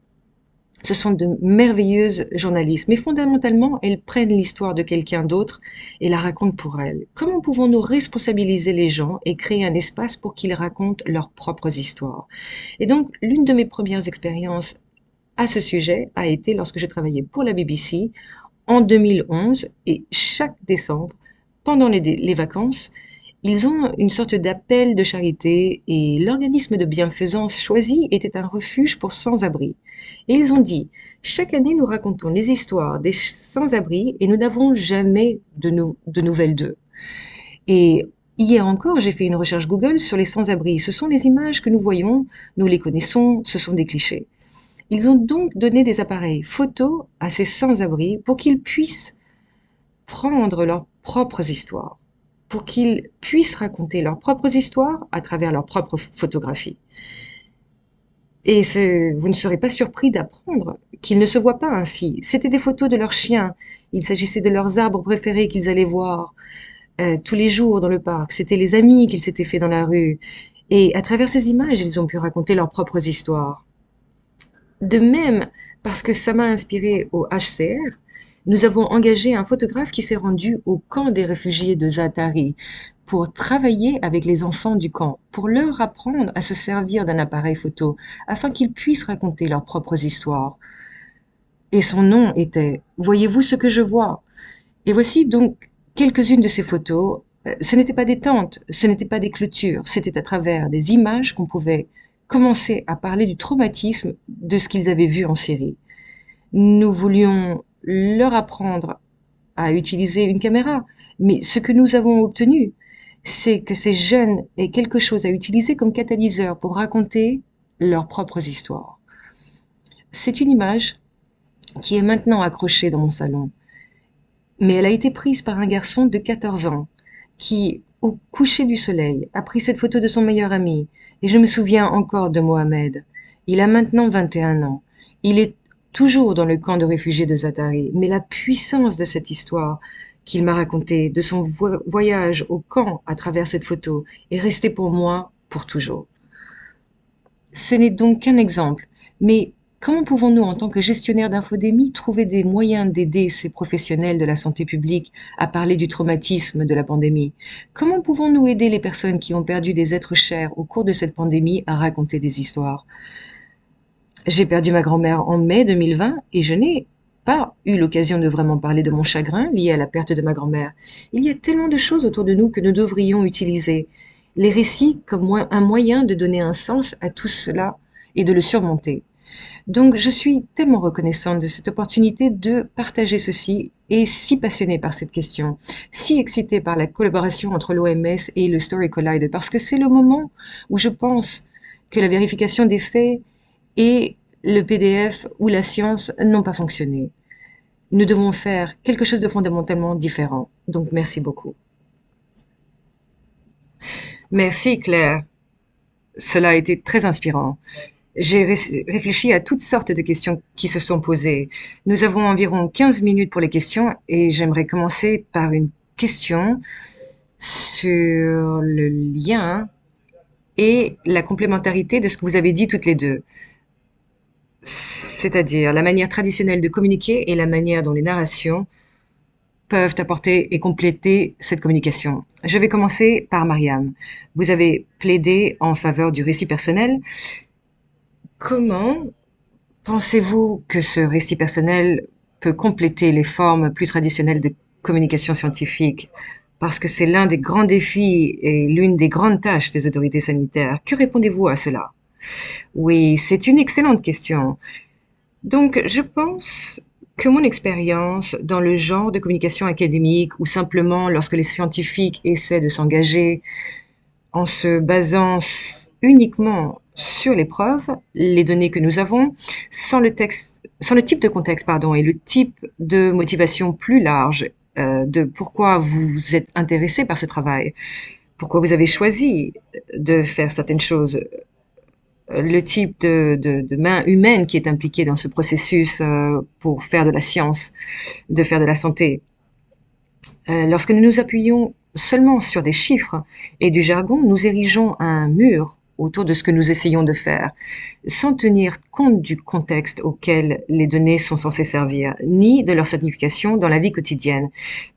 Ce sont de merveilleuses journalistes, mais fondamentalement, elles prennent l'histoire de quelqu'un d'autre et la racontent pour elles. Comment pouvons-nous responsabiliser les gens et créer un espace pour qu'ils racontent leurs propres histoires? Et donc, l'une de mes premières expériences à ce sujet a été lorsque je travaillais pour la BBC en 2011 et chaque décembre, pendant les vacances, ils ont une sorte d'appel de charité et l'organisme de bienfaisance choisi était un refuge pour sans-abri. Et ils ont dit, chaque année nous racontons les histoires des sans-abri et nous n'avons jamais de nouvelles d'eux. Et hier encore, j'ai fait une recherche Google sur les sans-abri. Ce sont les images que nous voyons, nous les connaissons, ce sont des clichés. Ils ont donc donné des appareils photos à ces sans-abri pour qu'ils puissent prendre leurs propres histoires, pour qu'ils puissent raconter leurs propres histoires à travers leurs propres photographies. Et vous ne serez pas surpris d'apprendre qu'ils ne se voient pas ainsi. C'était des photos de leurs chiens. Il s'agissait de leurs arbres préférés qu'ils allaient voir tous les jours dans le parc. C'était les amis qu'ils s'étaient fait dans la rue. Et à travers ces images, ils ont pu raconter leurs propres histoires. De même, parce que ça m'a inspiré au HCR, nous avons engagé un photographe qui s'est rendu au camp des réfugiés de Zaatari pour travailler avec les enfants du camp, pour leur apprendre à se servir d'un appareil photo afin qu'ils puissent raconter leurs propres histoires. Et son nom était « Voyez-vous ce que je vois ?» Et voici donc quelques-unes de ces photos. Ce n'étaient pas des tentes, ce n'étaient pas des clôtures, c'était à travers des images qu'on pouvait commencer à parler du traumatisme de ce qu'ils avaient vu en Syrie. Nous voulions leur apprendre à utiliser une caméra, mais ce que nous avons obtenu, c'est que ces jeunes aient quelque chose à utiliser comme catalyseur pour raconter leurs propres histoires. C'est une image qui est maintenant accrochée dans mon salon, mais elle a été prise par un garçon de 14 ans qui, au coucher du soleil, a pris cette photo de son meilleur ami. Et je me souviens encore de Mohamed. Il a maintenant 21 ans. Il est toujours dans le camp de réfugiés de Zaatari, mais la puissance de cette histoire qu'il m'a racontée, de son voyage au camp à travers cette photo, est restée pour moi pour toujours. Ce n'est donc qu'un exemple, mais comment pouvons-nous, en tant que gestionnaires d'infodémie, trouver des moyens d'aider ces professionnels de la santé publique à parler du traumatisme de la pandémie? Comment pouvons-nous aider les personnes qui ont perdu des êtres chers au cours de cette pandémie à raconter des histoires? J'ai perdu ma grand-mère en mai 2020 et je n'ai pas eu l'occasion de vraiment parler de mon chagrin lié à la perte de ma grand-mère. Il y a tellement de choses autour de nous que nous devrions utiliser. Les récits comme un moyen de donner un sens à tout cela et de le surmonter. Donc, je suis tellement reconnaissante de cette opportunité de partager ceci et si passionnée par cette question, si excitée par la collaboration entre l'OMS et le Story Collider, parce que c'est le moment où je pense que la vérification des faits et le PDF ou la science n'ont pas fonctionné. Nous devons faire quelque chose de fondamentalement différent. Donc, merci beaucoup. Merci Claire. Cela a été très inspirant. J'ai réfléchi à toutes sortes de questions qui se sont posées. Nous avons environ 15 minutes pour les questions et j'aimerais commencer par une question sur le lien et la complémentarité de ce que vous avez dit toutes les deux. C'est-à-dire la manière traditionnelle de communiquer et la manière dont les narrations peuvent apporter et compléter cette communication. Je vais commencer par Mariam. Vous avez plaidé en faveur du récit personnel. Comment pensez-vous que ce récit personnel peut compléter les formes plus traditionnelles de communication scientifique? Parce que c'est l'un des grands défis et l'une des grandes tâches des autorités sanitaires. Que répondez-vous à cela? Oui, c'est une excellente question. Donc, je pense que mon expérience dans le genre de communication académique ou simplement lorsque les scientifiques essaient de s'engager en se basant uniquement sur les preuves, les données que nous avons, sans le type de contexte, pardon, et le type de motivation plus large de pourquoi vous êtes intéressé par ce travail, pourquoi vous avez choisi de faire certaines choses, le type de main humaine qui est impliquée dans ce processus pour faire de la science, de faire de la santé. Lorsque nous nous appuyons seulement sur des chiffres et du jargon, nous érigeons un mur autour de ce que nous essayons de faire, sans tenir compte du contexte auquel les données sont censées servir, ni de leur signification dans la vie quotidienne.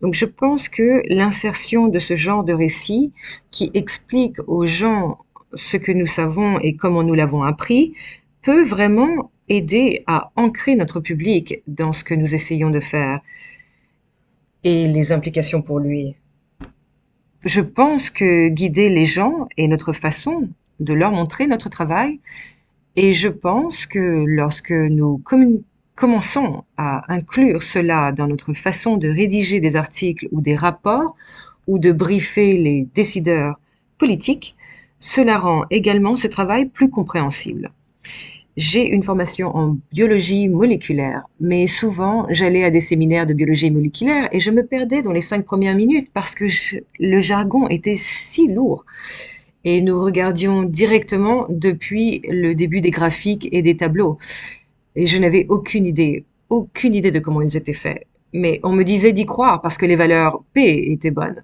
Donc je pense que l'insertion de ce genre de récit qui explique aux gens ce que nous savons et comment nous l'avons appris peut vraiment aider à ancrer notre public dans ce que nous essayons de faire et les implications pour lui. Je pense que guider les gens est notre façon de leur montrer notre travail et je pense que lorsque nous commençons à inclure cela dans notre façon de rédiger des articles ou des rapports ou de briefer les décideurs politiques, cela rend également ce travail plus compréhensible. J'ai une formation en biologie moléculaire, mais souvent j'allais à des séminaires de biologie moléculaire et je me perdais dans les 5 premières minutes parce que le jargon était si lourd et nous regardions directement depuis le début des graphiques et des tableaux. Et je n'avais aucune idée de comment ils étaient faits. Mais on me disait d'y croire parce que les valeurs P étaient bonnes.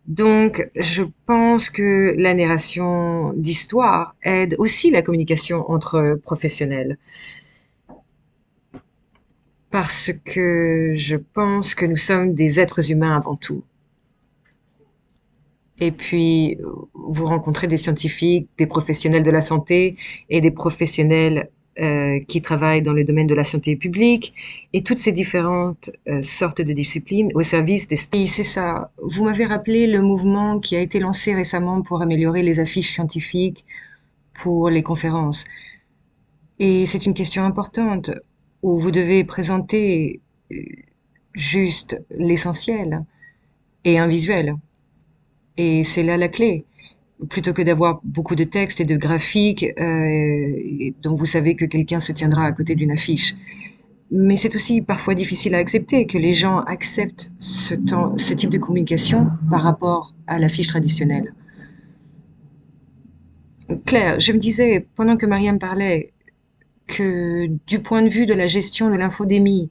Donc, je pense que la narration d'histoire aide aussi la communication entre professionnels. Parce que je pense que nous sommes des êtres humains avant tout. Et puis, vous rencontrez des scientifiques, des professionnels de la santé et des professionnels qui travaillent dans le domaine de la santé publique et toutes ces différentes sortes de disciplines au service des... Et c'est ça. Vous m'avez rappelé le mouvement qui a été lancé récemment pour améliorer les affiches scientifiques pour les conférences. Et c'est une question importante où vous devez présenter juste l'essentiel et un visuel. Et c'est là la clé. Plutôt que d'avoir beaucoup de textes et de graphiques dont vous savez que quelqu'un se tiendra à côté d'une affiche. Mais c'est aussi parfois difficile à accepter que les gens acceptent ce type de communication par rapport à l'affiche traditionnelle. Claire, je me disais, pendant que Mariam parlait, que du point de vue de la gestion de l'infodémie,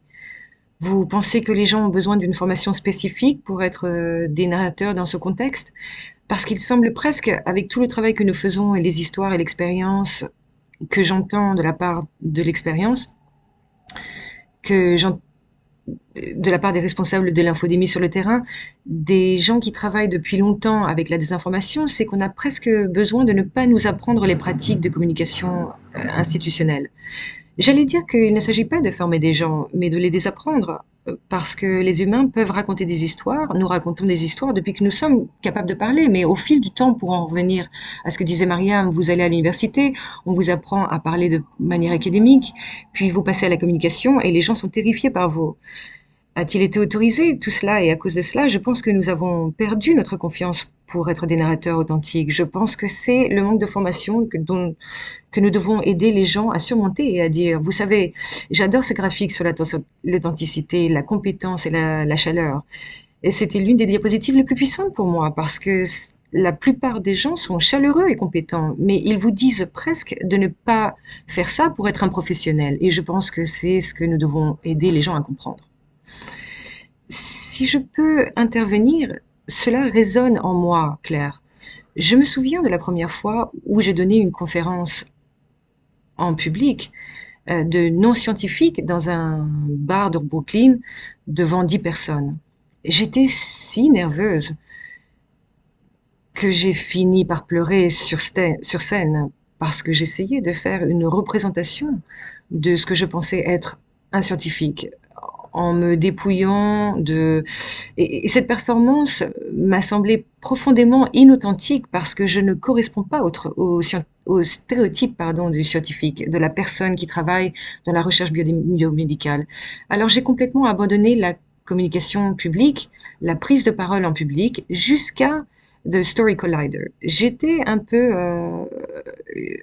vous pensez que les gens ont besoin d'une formation spécifique pour être des narrateurs dans ce contexte? Parce qu'il semble presque, avec tout le travail que nous faisons et les histoires et l'expérience que j'entends de la part de l'expérience, que j'entends de la part des responsables de l'infodémie sur le terrain, des gens qui travaillent depuis longtemps avec la désinformation, c'est qu'on a presque besoin de ne pas nous apprendre les pratiques de communication institutionnelle. J'allais dire qu'il ne s'agit pas de former des gens, mais de les désapprendre, parce que les humains peuvent raconter des histoires, nous racontons des histoires depuis que nous sommes capables de parler, mais au fil du temps, pour en revenir à ce que disait Mariam, vous allez à l'université, on vous apprend à parler de manière académique, puis vous passez à la communication et les gens sont terrifiés par vous. A-t-il été autorisé tout cela? Et à cause de cela, je pense que nous avons perdu notre confiance pour être des narrateurs authentiques. Je pense que c'est le manque de formation que nous devons aider les gens à surmonter et à dire, vous savez, j'adore ce graphique sur l'authenticité, la compétence et la chaleur. Et c'était l'une des diapositives les plus puissantes pour moi parce que la plupart des gens sont chaleureux et compétents, mais ils vous disent presque de ne pas faire ça pour être un professionnel. Et je pense que c'est ce que nous devons aider les gens à comprendre. Si je peux intervenir, cela résonne en moi, Claire. Je me souviens de la première fois où j'ai donné une conférence en public de non-scientifiques dans un bar de Brooklyn devant 10 personnes. J'étais si nerveuse que j'ai fini par pleurer sur scène parce que j'essayais de faire une représentation de ce que je pensais être un scientifique en me dépouillant de... Et cette performance m'a semblé profondément inauthentique parce que je ne corresponds pas au stéréotype du scientifique, de la personne qui travaille dans la recherche biomédicale. Alors j'ai complètement abandonné la communication publique, la prise de parole en public, jusqu'à The Story Collider. J'étais un peu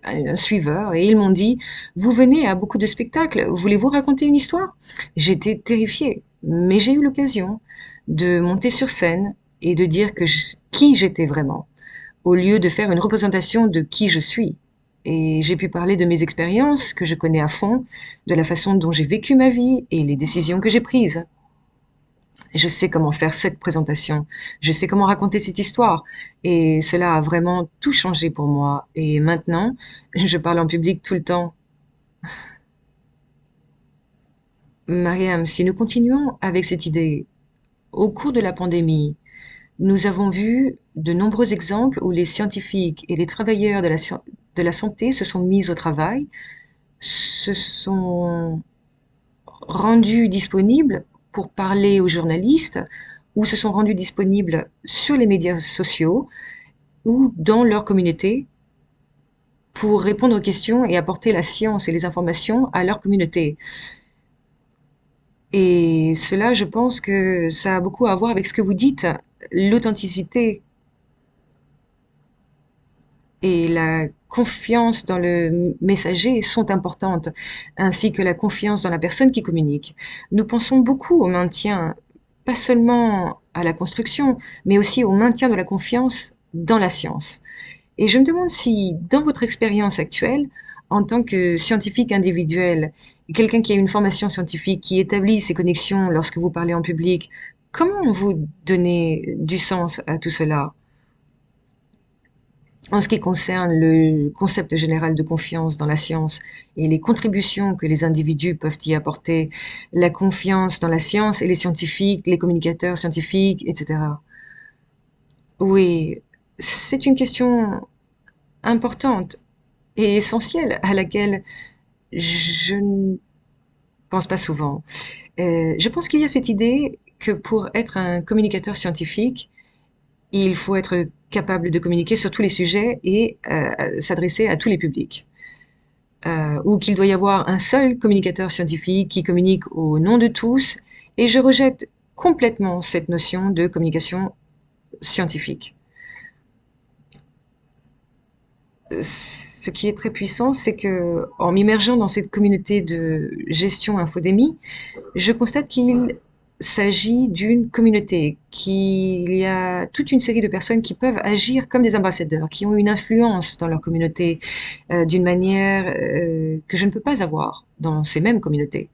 un suiveur et ils m'ont dit, vous venez à beaucoup de spectacles, voulez-vous raconter une histoire? J'étais terrifiée, mais j'ai eu l'occasion de monter sur scène et de dire qui j'étais vraiment, au lieu de faire une représentation de qui je suis. Et j'ai pu parler de mes expériences que je connais à fond, de la façon dont j'ai vécu ma vie et les décisions que j'ai prises. Je sais comment faire cette présentation, je sais comment raconter cette histoire, et cela a vraiment tout changé pour moi. Et maintenant, je parle en public tout le temps. Mariam, si nous continuons avec cette idée, au cours de la pandémie, nous avons vu de nombreux exemples où les scientifiques et les travailleurs de la santé se sont mis au travail, se sont rendus disponibles pour parler aux journalistes ou se sont rendus disponibles sur les médias sociaux ou dans leur communauté pour répondre aux questions et apporter la science et les informations à leur communauté. Et cela, je pense que ça a beaucoup à voir avec ce que vous dites, l'authenticité et la confiance dans le messager sont importantes, ainsi que la confiance dans la personne qui communique. Nous pensons beaucoup au maintien, pas seulement à la construction, mais aussi au maintien de la confiance dans la science. Et je me demande si, dans votre expérience actuelle, en tant que scientifique individuel, quelqu'un qui a une formation scientifique, qui établit ses connexions lorsque vous parlez en public, comment vous donnez du sens à tout cela? En ce qui concerne le concept général de confiance dans la science et les contributions que les individus peuvent y apporter, la confiance dans la science et les scientifiques, les communicateurs scientifiques, etc. Oui, c'est une question importante et essentielle à laquelle je ne pense pas souvent. Je pense qu'il y a cette idée que pour être un communicateur scientifique, il faut être capable de communiquer sur tous les sujets et s'adresser à tous les publics. Ou qu'il doit y avoir un seul communicateur scientifique qui communique au nom de tous, et je rejette complètement cette notion de communication scientifique. Ce qui est très puissant, c'est que, en m'immergeant dans cette communauté de gestion infodémie, je constate qu'il s'agit d'une communauté, qu'il y a toute une série de personnes qui peuvent agir comme des ambassadeurs, qui ont une influence dans leur communauté d'une manière que je ne peux pas avoir dans ces mêmes communautés.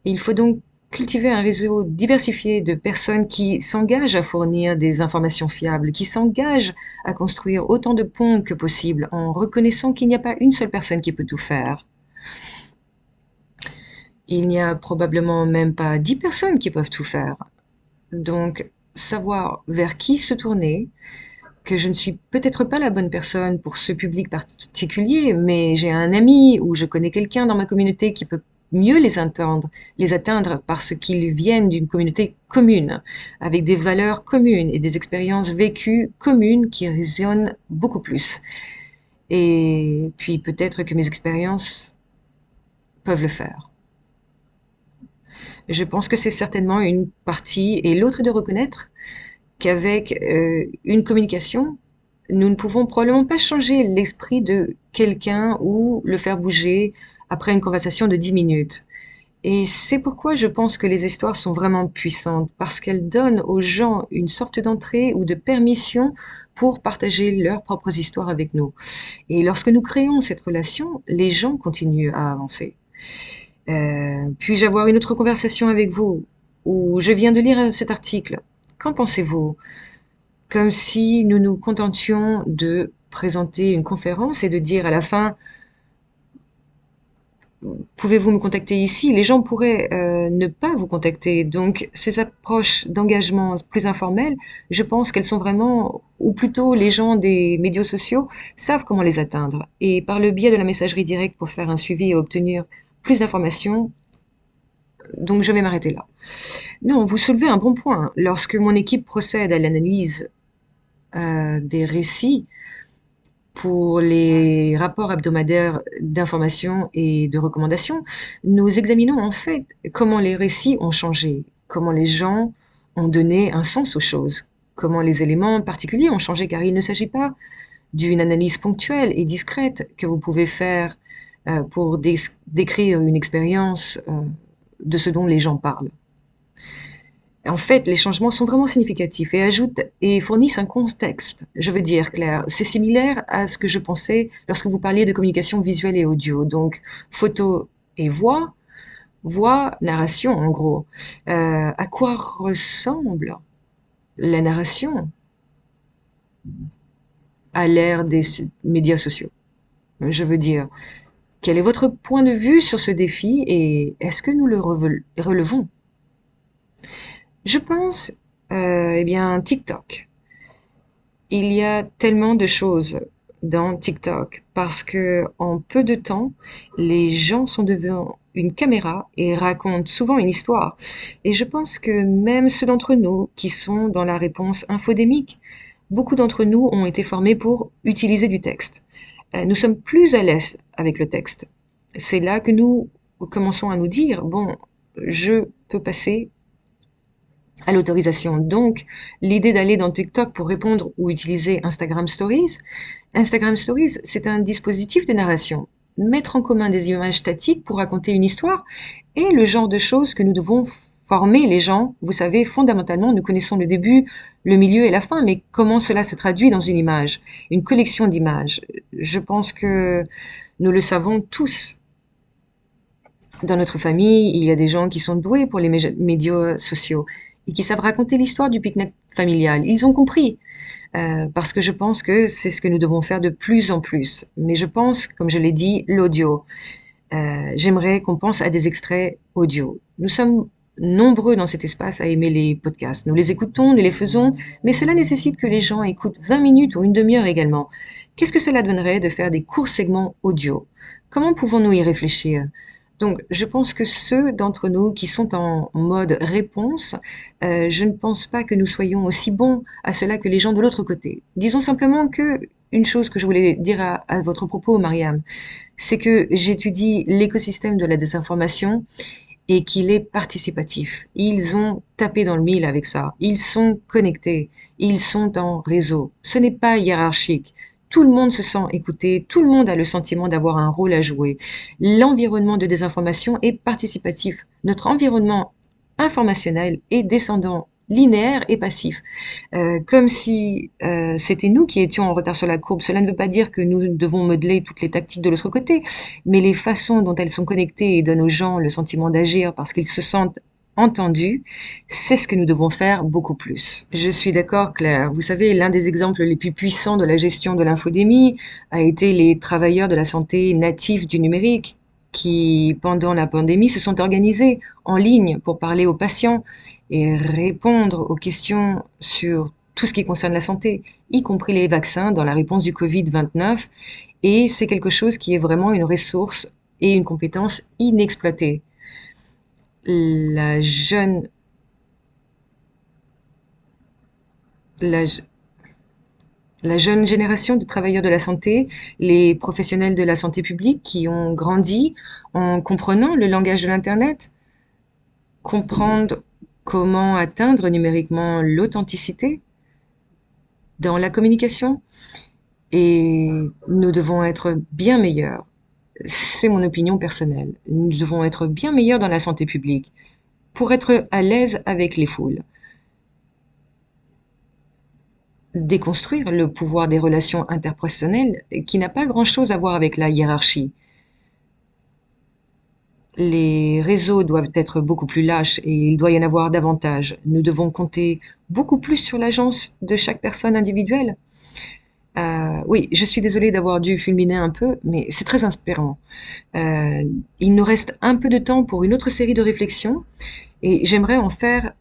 Et il faut donc cultiver un réseau diversifié de personnes qui s'engagent à fournir des informations fiables, qui s'engagent à construire autant de ponts que possible en reconnaissant qu'il n'y a pas une seule personne qui peut tout faire. Il n'y a probablement même pas 10 personnes qui peuvent tout faire. Donc, savoir vers qui se tourner, que je ne suis peut-être pas la bonne personne pour ce public particulier, mais j'ai un ami ou je connais quelqu'un dans ma communauté qui peut mieux les atteindre parce qu'ils viennent d'une communauté commune, avec des valeurs communes et des expériences vécues communes qui résonnent beaucoup plus. Et puis peut-être que mes expériences peuvent le faire. Je pense que c'est certainement une partie, et l'autre est de reconnaître qu'avec une communication, nous ne pouvons probablement pas changer l'esprit de quelqu'un ou le faire bouger après une conversation de 10 minutes. Et c'est pourquoi je pense que les histoires sont vraiment puissantes, parce qu'elles donnent aux gens une sorte d'entrée ou de permission pour partager leurs propres histoires avec nous. Et lorsque nous créons cette relation, les gens continuent à avancer. Puis-je avoir une autre conversation avec vous? Ou je viens de lire cet article. Qu'en pensez-vous? Comme si nous nous contentions de présenter une conférence et de dire à la fin, pouvez-vous me contacter ici? Les gens pourraient ne pas vous contacter. Donc, ces approches d'engagement plus informelles, je pense qu'elles sont vraiment, ou plutôt les gens des médias sociaux savent comment les atteindre. Et par le biais de la messagerie directe pour faire un suivi et obtenir plus d'informations, Donc je vais m'arrêter là. Non, vous soulevez un bon point. Lorsque mon équipe procède à l'analyse des récits pour les rapports hebdomadaires d'information et de recommandations, nous examinons en fait comment les récits ont changé, comment les gens ont donné un sens aux choses, comment les éléments particuliers ont changé, car il ne s'agit pas d'une analyse ponctuelle et discrète que vous pouvez faire pour décrire une expérience de ce dont les gens parlent. En fait, les changements sont vraiment significatifs et ajoutent et fournissent un contexte. Je veux dire, Claire, c'est similaire à ce que je pensais lorsque vous parliez de communication visuelle et audio. Donc, photo et voix, narration en gros. À quoi ressemble la narration à l'ère des médias sociaux? Je veux dire, quel est votre point de vue sur ce défi et est-ce que nous le relevons? Je pense, eh bien, TikTok. Il y a tellement de choses dans TikTok parce que en peu de temps, les gens sont devant une caméra et racontent souvent une histoire. Et je pense que même ceux d'entre nous qui sont dans la réponse infodémique, beaucoup d'entre nous ont été formés pour utiliser du texte. Nous sommes plus à l'aise avec le texte. C'est là que nous commençons à nous dire, bon, je peux passer à l'autorisation. Donc, l'idée d'aller dans TikTok pour répondre ou utiliser Instagram Stories, c'est un dispositif de narration. Mettre en commun des images statiques pour raconter une histoire est le genre de choses que nous devons former les gens. Vous savez, fondamentalement, nous connaissons le début, le milieu et la fin, mais comment cela se traduit dans une image, une collection d'images. Je pense que nous le savons tous. Dans notre famille, il y a des gens qui sont doués pour les médias sociaux et qui savent raconter l'histoire du pique-nique familial. Ils ont compris, parce que je pense que c'est ce que nous devons faire de plus en plus. Mais je pense, comme je l'ai dit, l'audio. J'aimerais qu'on pense à des extraits audio. Nous sommes nombreux dans cet espace à aimer les podcasts. Nous les écoutons, nous les faisons, mais cela nécessite que les gens écoutent 20 minutes ou une demi-heure également. Qu'est-ce que cela donnerait de faire des courts segments audio? Comment pouvons-nous y réfléchir? Donc, je pense que ceux d'entre nous qui sont en mode réponse, je ne pense pas que nous soyons aussi bons à cela que les gens de l'autre côté. Disons simplement que une chose que je voulais dire à votre propos, Mariam, c'est que j'étudie l'écosystème de la désinformation et qu'il est participatif. Ils ont tapé dans le mille avec ça. Ils sont connectés. Ils sont en réseau. Ce n'est pas hiérarchique. Tout le monde se sent écouté, tout le monde a le sentiment d'avoir un rôle à jouer. L'environnement de désinformation est participatif. Notre environnement informationnel est descendant, linéaire et passif. Comme si c'était nous qui étions en retard sur la courbe. Cela ne veut pas dire que nous devons modeler toutes les tactiques de l'autre côté, mais les façons dont elles sont connectées et donnent aux gens le sentiment d'agir parce qu'ils se sentent entendus, c'est ce que nous devons faire beaucoup plus. Je suis d'accord, Claire. Vous savez, l'un des exemples les plus puissants de la gestion de l'infodémie a été les travailleurs de la santé natifs du numérique qui, pendant la pandémie, se sont organisés en ligne pour parler aux patients et répondre aux questions sur tout ce qui concerne la santé, y compris les vaccins dans la réponse du Covid-19. Et c'est quelque chose qui est vraiment une ressource et une compétence inexploitée. La jeune, la, la jeune génération de travailleurs de la santé, les professionnels de la santé publique qui ont grandi en comprenant le langage de l'Internet, comprendre comment atteindre numériquement l'authenticité dans la communication. Et nous devons être bien meilleurs. C'est mon opinion personnelle. Nous devons être bien meilleurs dans la santé publique pour être à l'aise avec les foules. Déconstruire le pouvoir des relations interpersonnelles qui n'a pas grand-chose à voir avec la hiérarchie. Les réseaux doivent être beaucoup plus lâches et il doit y en avoir davantage. Nous devons compter beaucoup plus sur l'agence de chaque personne individuelle. Oui, je suis désolée d'avoir dû fulminer un peu, mais c'est très inspirant. Il nous reste un peu de temps pour une autre série de réflexions et j'aimerais en faire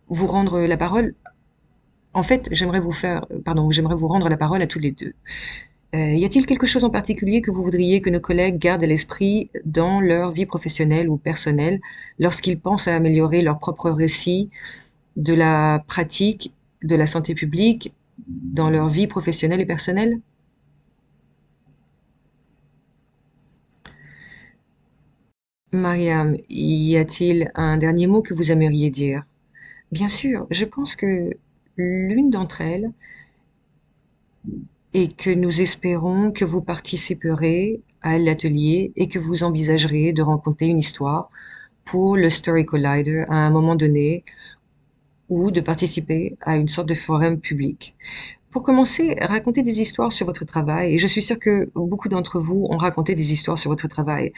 vous rendre la parole. En fait, j'aimerais vous rendre la parole à tous les deux. Y a-t-il quelque chose en particulier que vous voudriez que nos collègues gardent à l'esprit dans leur vie professionnelle ou personnelle lorsqu'ils pensent à améliorer leur propre récit de la pratique de la santé publique dans leur vie professionnelle et personnelle? Mariam, y a-t-il un dernier mot que vous aimeriez dire? Bien sûr, je pense que l'une d'entre elles est que nous espérons que vous participerez à l'atelier et que vous envisagerez de raconter une histoire pour le Story Collider à un moment donné ou de participer à une sorte de forum public. Pour commencer, racontez des histoires sur votre travail et je suis sûre que beaucoup d'entre vous ont raconté des histoires sur votre travail.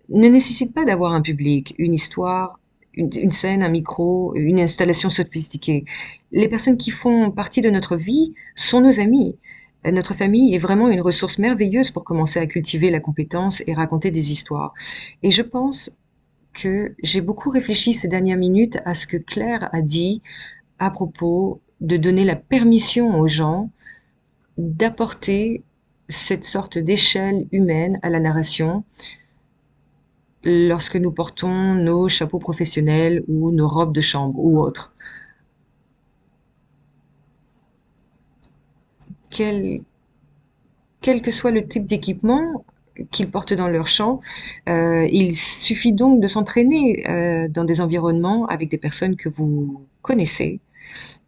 Ne nécessite pas d'avoir un public, une histoire, une scène, un micro, une installation sophistiquée. Les personnes qui font partie de notre vie sont nos amis. Notre famille est vraiment une ressource merveilleuse pour commencer à cultiver la compétence et raconter des histoires. Et je pense que j'ai beaucoup réfléchi ces dernières minutes à ce que Claire a dit à propos de donner la permission aux gens d'apporter cette sorte d'échelle humaine à la narration lorsque nous portons nos chapeaux professionnels ou nos robes de chambre ou autres. Quel, quel que soit le type d'équipement qu'ils portent dans leur champ, il suffit donc de s'entraîner dans des environnements avec des personnes que vous connaissez,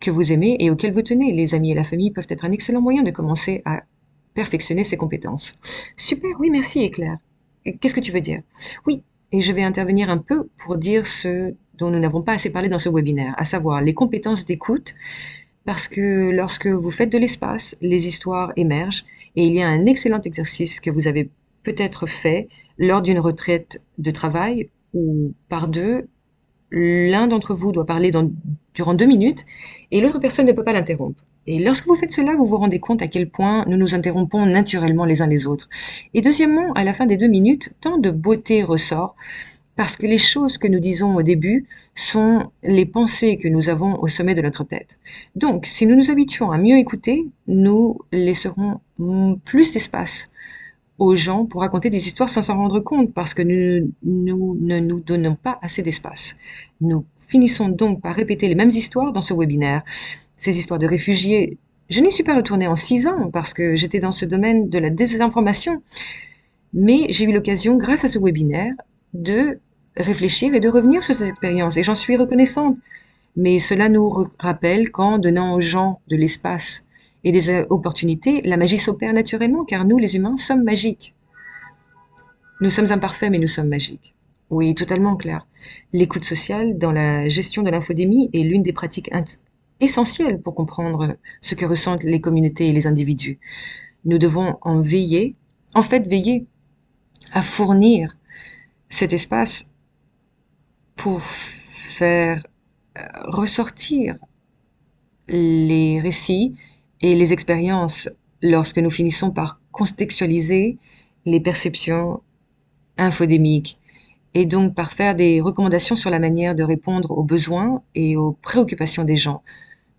que vous aimez et auxquelles vous tenez. Les amis et la famille peuvent être un excellent moyen de commencer à perfectionner ses compétences. Super, oui, merci, Éclair. Qu'est-ce que tu veux dire? Oui, et je vais intervenir un peu pour dire ce dont nous n'avons pas assez parlé dans ce webinaire, à savoir les compétences d'écoute, parce que lorsque vous faites de l'espace, les histoires émergent et il y a un excellent exercice que vous avez peut-être fait lors d'une retraite de travail où par deux, l'un d'entre vous doit parler durant 2 minutes et l'autre personne ne peut pas l'interrompre. Et lorsque vous faites cela, vous vous rendez compte à quel point nous nous interrompons naturellement les uns les autres. Et deuxièmement, à la fin des 2 minutes, tant de beauté ressort parce que les choses que nous disons au début sont les pensées que nous avons au sommet de notre tête. Donc, si nous nous habituons à mieux écouter, nous laisserons plus d'espace aux gens pour raconter des histoires sans s'en rendre compte parce que nous ne nous donnons pas assez d'espace. Nous finissons donc par répéter les mêmes histoires dans ce webinaire. Ces histoires de réfugiés, je n'y suis pas retournée en 6 ans parce que j'étais dans ce domaine de la désinformation, mais j'ai eu l'occasion, grâce à ce webinaire, de réfléchir et de revenir sur ces expériences et j'en suis reconnaissante. Mais cela nous rappelle qu'en donnant aux gens de l'espace et des opportunités, la magie s'opère naturellement car nous, les humains, sommes magiques. Nous sommes imparfaits, mais nous sommes magiques. Oui, totalement clair. L'écoute sociale dans la gestion de l'infodémie est l'une des pratiques essentielles pour comprendre ce que ressentent les communautés et les individus. Nous devons en fait veiller à fournir cet espace pour faire ressortir les récits et les expériences lorsque nous finissons par contextualiser les perceptions infodémiques et donc par faire des recommandations sur la manière de répondre aux besoins et aux préoccupations des gens,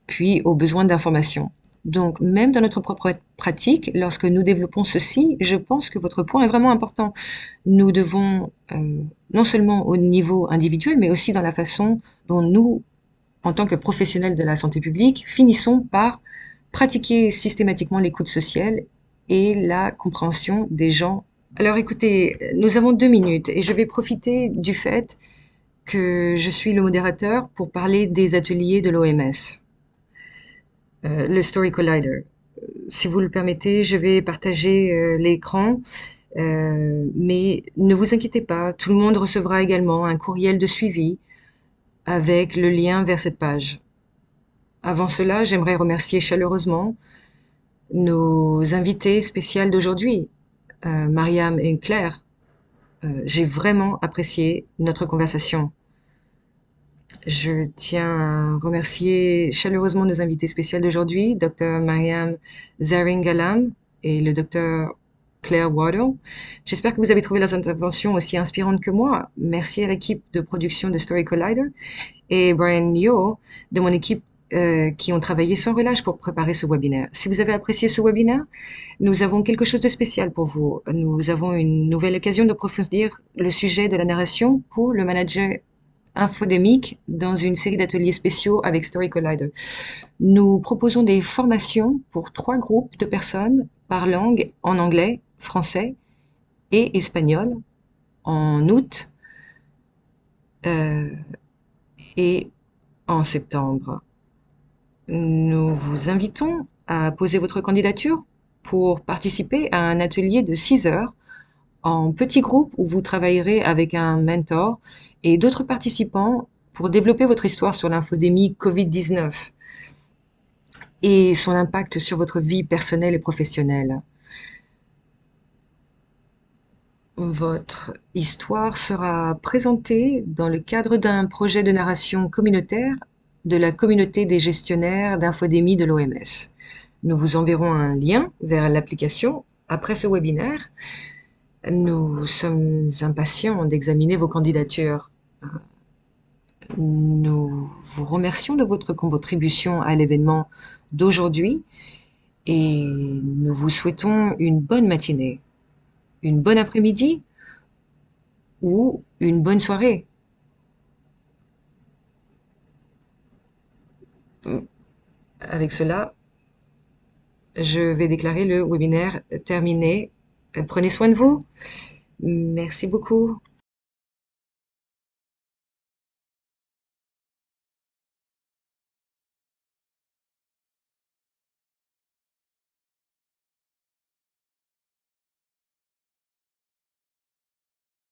puis aux besoins d'information. Donc, même dans notre propre pratique, lorsque nous développons ceci, je pense que votre point est vraiment important. Nous devons, non seulement au niveau individuel, mais aussi dans la façon dont nous, en tant que professionnels de la santé publique, finissons par pratiquer systématiquement l'écoute sociale et la compréhension des gens. Alors écoutez, nous avons 2 minutes et je vais profiter du fait que je suis le modérateur pour parler des ateliers de l'OMS, le Story Collider. Si vous le permettez, je vais partager l'écran, mais ne vous inquiétez pas, tout le monde recevra également un courriel de suivi avec le lien vers cette page. Avant cela, j'aimerais remercier chaleureusement nos invités spéciales d'aujourd'hui, Mariam et Claire. J'ai vraiment apprécié notre conversation. Je tiens à remercier chaleureusement nos invités spéciales d'aujourd'hui, Dr. Mariam Zaringalam et le Dr. Claire Waddle. J'espère que vous avez trouvé leurs interventions aussi inspirantes que moi. Merci à l'équipe de production de Story Collider et Brian Yo de mon équipe qui ont travaillé sans relâche pour préparer ce webinaire. Si vous avez apprécié ce webinaire, nous avons quelque chose de spécial pour vous. Nous avons une nouvelle occasion d'approfondir le sujet de la narration pour le manager infodémique dans une série d'ateliers spéciaux avec Story Collider. Nous proposons des formations pour 3 groupes de personnes par langue en anglais, français et espagnol en août et en septembre. Nous vous invitons à poser votre candidature pour participer à un atelier de 6 heures en petit groupe où vous travaillerez avec un mentor et d'autres participants pour développer votre histoire sur l'infodémie Covid-19 et son impact sur votre vie personnelle et professionnelle. Votre histoire sera présentée dans le cadre d'un projet de narration communautaire de la communauté des gestionnaires d'infodémie de l'OMS. Nous vous enverrons un lien vers l'application après ce webinaire. Nous sommes impatients d'examiner vos candidatures. Nous vous remercions de votre contribution à l'événement d'aujourd'hui et nous vous souhaitons une bonne matinée, une bonne après-midi ou une bonne soirée. Avec cela, je vais déclarer le webinaire terminé. Prenez soin de vous. Merci beaucoup.